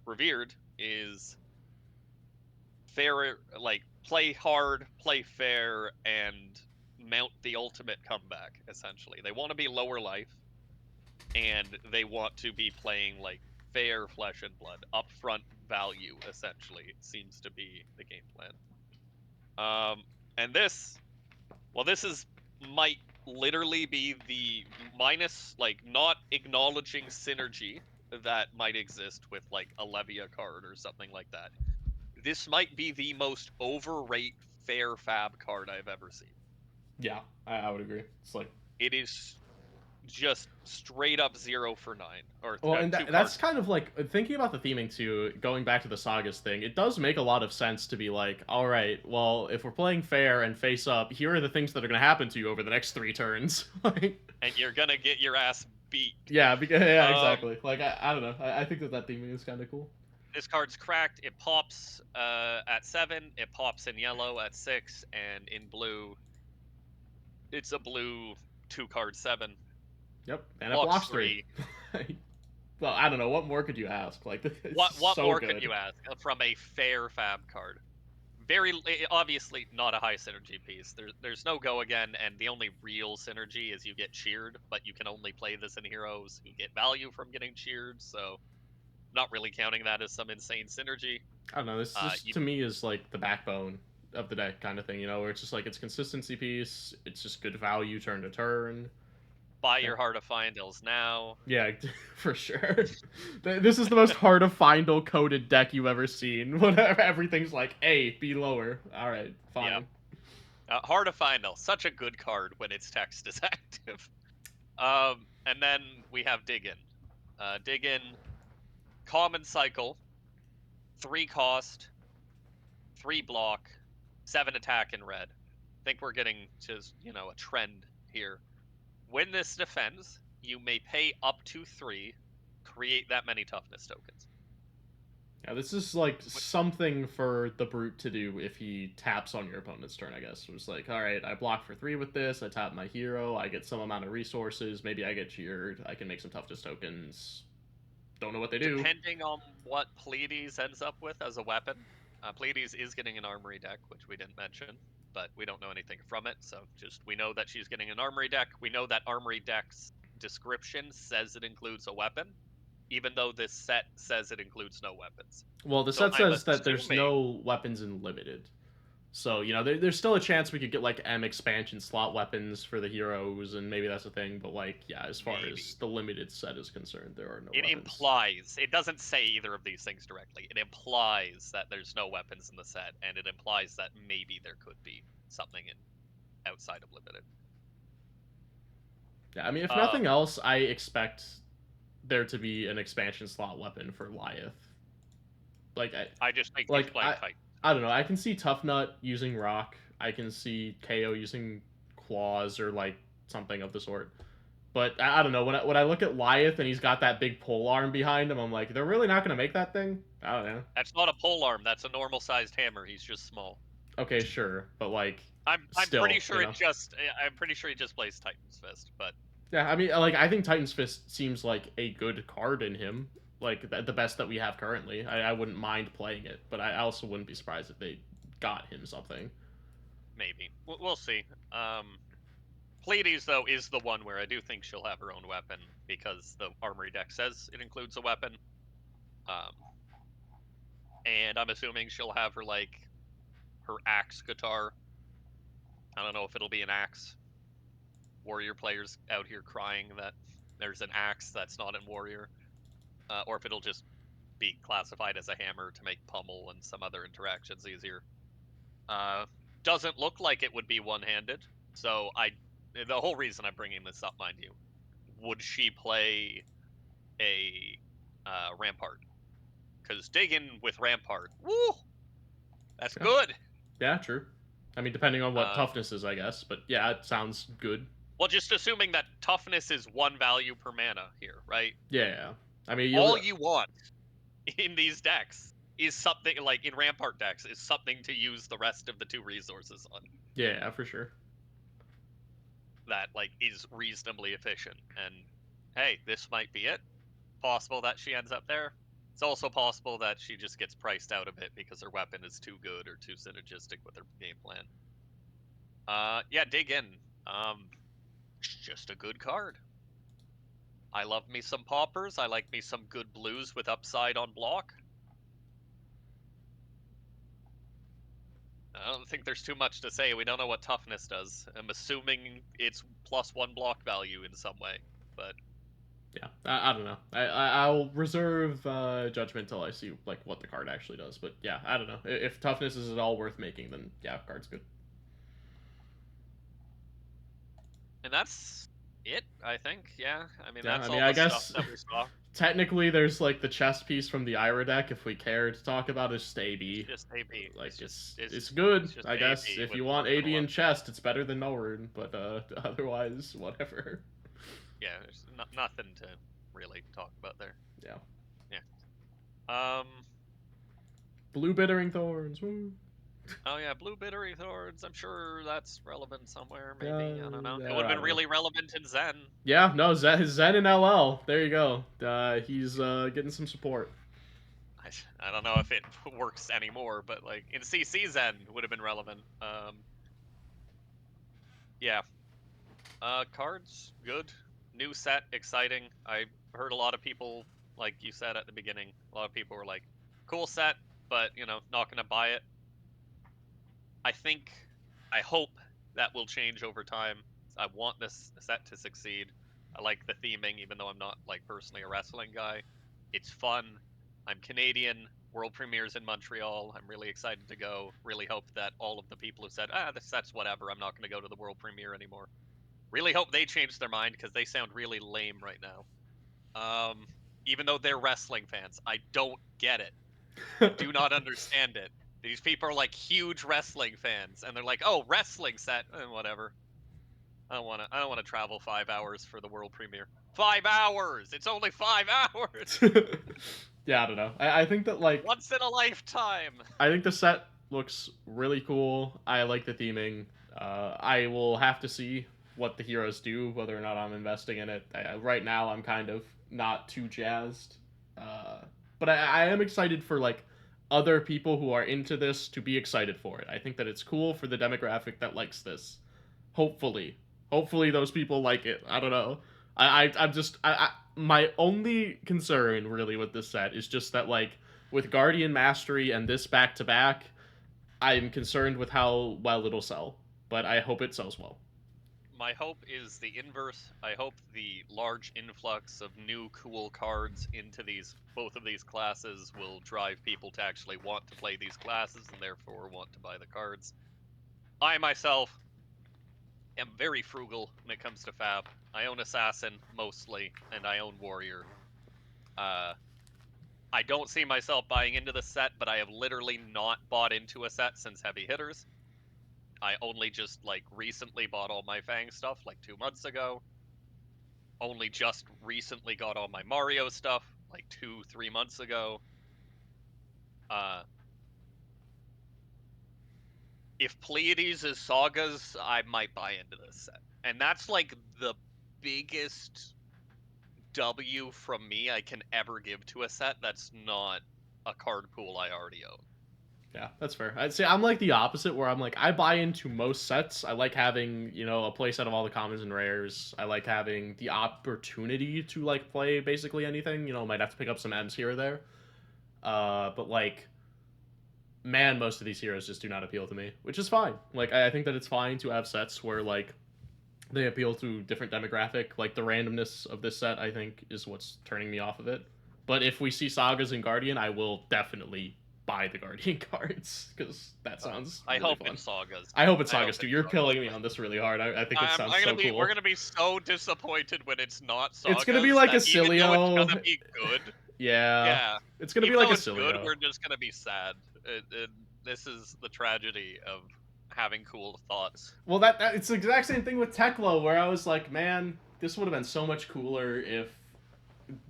revered is fair, like play hard, play fair, and mount the ultimate comeback. Essentially, they want to be lower life, and they want to be playing like fair flesh and blood, upfront value, essentially, seems to be the game plan. And this might literally be the minus, like, not acknowledging synergy that might exist with, like, a Levia card or something like that. This might be the most overrate fair fab card I've ever seen. Yeah, I would agree. It's like... It is just straight up 0 for 9. And that's kind of like thinking about the theming too. Going back to the sagas thing, it does make a lot of sense to be like, all right, well, if we're playing fair and face up, here are the things that are going to happen to you over the next 3 turns. And you're gonna get your ass beat. Yeah, exactly. Like I don't know. I think that theming is kind of cool. This card's cracked. It pops at 7. It pops in yellow at 6, and in blue, it's a blue 2-card 7. Yep, and it blocks 3. Well, I don't know. What more could you ask? Like, what so more good. could you ask from a fair fab card? Very obviously not a high synergy piece. There's no go again, and the only real synergy is you get cheered, but you can only play this in heroes who get value from getting cheered. So, not really counting that as some insane synergy. I don't know. This to me is like the backbone of the deck kind of thing. You know, where it's just like it's consistency piece. It's just good value turn to turn. Buy your Heart of Findles now. Yeah, for sure. This is the most Heart of Findle coded deck you've ever seen. Whatever, everything's like A, B lower. All right, fine. Yeah. Heart of Findle, such a good card when its text is active. And then we have Dig In. Dig In, common cycle, 3 cost, 3 block, 7 attack in red. I think we're getting to a trend here. When this defends, you may pay up to 3, create that many toughness tokens. Yeah, this is like something for the Brute to do if he taps on your opponent's turn, I guess. It was like, all right, I block for 3 with this, I tap my hero, I get some amount of resources, maybe I get cheered, I can make some toughness tokens. Don't know what they do. Depending on what Pleiades ends up with as a weapon. Pleiades is getting an armory deck, which we didn't mention, but we don't know anything from it, so just we know that she's getting an armory deck. We know that armory deck's description says it includes a weapon, even though this set says it includes no weapons. Well, the set says that there's no weapons in limited. So, there's still a chance we could get, like, M expansion slot weapons for the heroes, and maybe that's a thing, but, like, yeah, as far as the limited set is concerned, there are no weapons. It implies, it doesn't say either of these things directly, it implies that there's no weapons in the set, and it implies that maybe there could be something outside of limited. Yeah, I mean, if nothing else, I expect there to be an expansion slot weapon for Lyeth. Like, I just think he's playing Titan. I don't know. I can see Tough Nut using Rock. I can see KO using Claws or like something of the sort. But I don't know. When I look at Lyeth and he's got that big pole arm behind him, I'm like, they're really not going to make that thing? I don't know. That's not a pole arm. That's a normal sized hammer. He's just small. Okay, sure, but like, I'm still, pretty sure I'm pretty sure he just plays Titan's Fist, but yeah, I mean, like, I think Titan's Fist seems like a good card in him. like the best that we have currently. I wouldn't mind playing it, but I also wouldn't be surprised if they got him something. Maybe we'll see. Pleiades though is the one where I do think she'll have her own weapon because the armory deck says it includes a weapon. Um, and I'm assuming she'll have her her axe guitar. I don't know if it'll be an axe. Warrior players out here crying that there's an axe that's not in Warrior, or if it'll just be classified as a hammer to make pummel and some other interactions easier. Doesn't look like it would be one-handed, so the whole reason I'm bringing this up, mind you, would she play a Rampart? Because digging with Rampart, woo, that's Yeah. good. Yeah, true. I mean, depending on what Uh, toughness is, I guess. But yeah, it sounds good. well, just assuming that toughness is 1 value per mana here, right? Yeah. I mean, All you want in these decks is something like in Rampart decks is something to use the rest of the 2 resources on. Yeah, for sure. That is reasonably efficient. And hey, this might be it. Possible that she ends up there. It's also possible that she just gets priced out of it because her weapon is too good or too synergistic with her game plan. Yeah, dig in. It's just a good card. I love me some poppers. I like me some good blues with upside on block. I don't think there's too much to say. We don't know what toughness does. I'm assuming it's +1 block value in some way, but Yeah, I don't know. I'll reserve judgment till I see like what the card actually does. But yeah, I don't know. If toughness is at all worth making, then yeah, card's good. and that's it, I think. Yeah, I mean Yeah, I that's mean, all I the stuff guess that we saw. technically there's like the chest piece from the Ira deck. If we care to talk about, it's just It's AB. just AB. Like It's just it's good, it's just I guess. AB If with you want one AB little in up. chest, it's better than Norward. But otherwise, whatever. Yeah, there's nothing to really talk about there. Yeah. Yeah. Blue bittering thorns. Woo. Oh yeah, blue bittery thorns. I'm sure that's relevant somewhere. Maybe I don't know. It would I have been don't know. really relevant in Zen. Yeah, no, Zen and LL. There you go. He's getting some support. I don't know if it works anymore, but in CC Zen would have been relevant. Yeah. Cards good. New set exciting. I heard a lot of people, like you said at the beginning, a lot of people were like, "Cool set, but not gonna buy it." I hope that will change over time. I want this set to succeed. I like the theming, even though I'm not personally a wrestling guy. It's fun. I'm Canadian. World premieres in Montreal. I'm really excited to go. Really hope that all of the people who said, this set's whatever, I'm not going to go to the world premiere anymore. Really hope they change their mind because they sound really lame right now. Even though they're wrestling fans, I don't get it. I do not understand it. These people are huge wrestling fans, and they're like, "Oh, wrestling set, whatever." I don't want to. I don't want to travel 5 hours for the world premiere. 5 hours. It's only 5 hours. Yeah, I don't know. I think that like Once in a lifetime. I think the set looks really cool. I like the theming. I will have to see what the heroes do, whether or not I'm investing in it. Right now, I'm kind of not too jazzed, but I am excited for like other people who are into this to be excited for it. I think that it's cool for the demographic that likes this. Hopefully, hopefully those people like it. I don't know. I'm just my only concern really with this set is just that like with Guardian Mastery and this back to back, I'm concerned with how well it'll sell. But I hope it sells well. My hope is the inverse. I hope the large influx of new cool cards into both of these classes will drive people to actually want to play these classes and therefore want to buy the cards. I myself am very frugal when it comes to fab. I own Assassin mostly, and I own Warrior. I don't see myself buying into the set, but I have literally not bought into a set since Heavy Hitters. I only just recently bought all my Fang stuff 2 months ago. Only just recently got all my Mario stuff 2-3 months ago. If Pleiades is Sagas, I might buy into this set. And that's the biggest W from me I can ever give to a set that's not a card pool I already own. Yeah, that's fair. I'd say I'm like the opposite, where I'm like I buy into most sets. I like having a playset of all the commons and rares. I like having the opportunity to like play basically anything. Might have to pick up some M's here or there. But like, man, most of these heroes just do not appeal to me, which is fine. Like I think that it's fine to have sets where like they appeal to different demographic. Like the randomness of this set, I think, is what's turning me off of it. But if we see sagas and Guardian, I will definitely buy the Guardian cards because that sounds I really hope fun. it's sagas. I hope it's I sagas hope too. it's You're sagas. killing me on this really hard. I think it sounds so cool. We're gonna be so disappointed when it's not sagas. It's gonna be like a that even though Cilio. it's gonna be good. Yeah. Yeah. It's gonna be Even like though a it's good, Cilio. we're just gonna be sad. This is the tragedy of having cool thoughts. Well, that it's the exact same thing with Teklo, where I was like, man, this would have been so much cooler if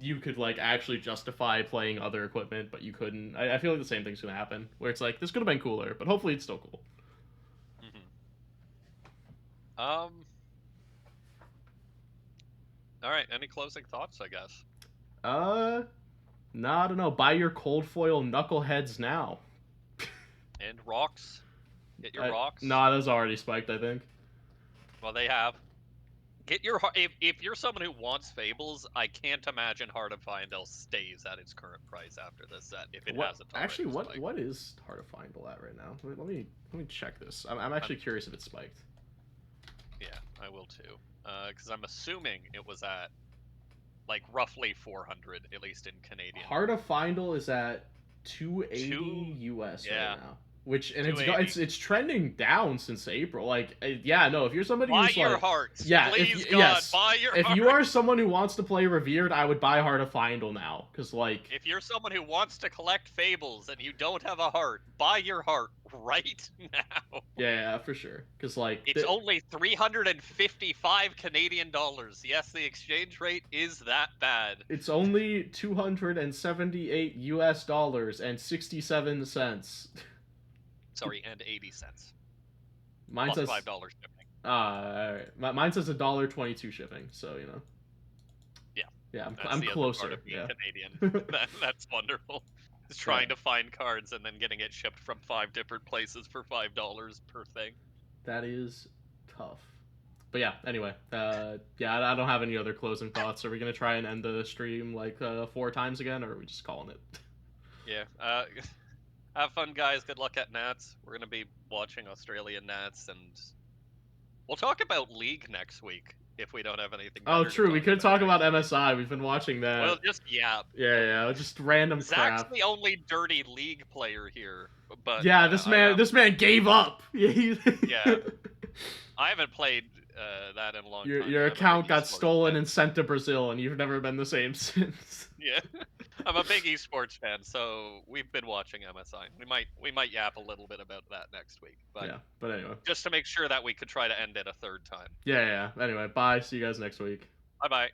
you could like actually justify playing other equipment, but you couldn't. I feel like the same thing's gonna happen, where it's like this could have been cooler, but hopefully it's still cool. All right. Any closing thoughts? I guess. No, I don't know. Buy your cold foil knuckleheads now. And rocks. Get your rocks. Nah, those already spiked, I think. Well, they have. Get your if you're someone who wants Fables, I can't imagine Heart of Fyendel stays at its current price after this set if it hasn't. Actually, spiked. what is Heart of Fyendel at right now? Let me check this. I'm actually curious if it's spiked. Yeah, I will too. Because I'm assuming it was at like roughly 400, at least in Canadian. Heart of Fyendel is at 280 US right now. Which and it's trending down since April. Like yeah, no, if you're somebody buy who's your like hearts, yeah, please if, God, yes, buy your if hearts. you are someone who wants to play Revered, I would buy Heart of Fyendel now because like if you're someone who wants to collect Fables and you don't have a heart, buy your heart right now. Yeah, for sure. Because like it's only 355 Canadian dollars. Yes, the exchange rate is that bad. It's only 278 US dollars and 67 cents. Sorry, and 80 cents. Mine plus says $5 shipping. All right. Mine says $1.22 shipping. So Yeah. Yeah, I'm closer. Yeah. Canadian. That's wonderful. Just trying to find cards and then getting it shipped from 5 different places for $5 per thing. That is tough. But yeah, anyway, I don't have any other closing thoughts. Are we gonna try and end the stream like 4 times again, or are we just calling it? Yeah. Have fun, guys. Good luck at Nats. We're going to be watching Australian Nats, and we'll talk about League next week if we don't have anything. Oh, true. We could talk about MSI. We've been watching that. Well, just yap. Yeah. Just random Zach's crap. the only dirty League player here, but yeah, this man gave up. Yeah. I haven't played that in a long time. Your account got stolen and sent to Brazil, and you've never been the same since. Yeah. I'm a big esports fan, so we've been watching MSI. We might yap a little bit about that next week. But anyway. Just to make sure that we could try to end it a third time. Yeah. Anyway, bye. See you guys next week. Bye-bye.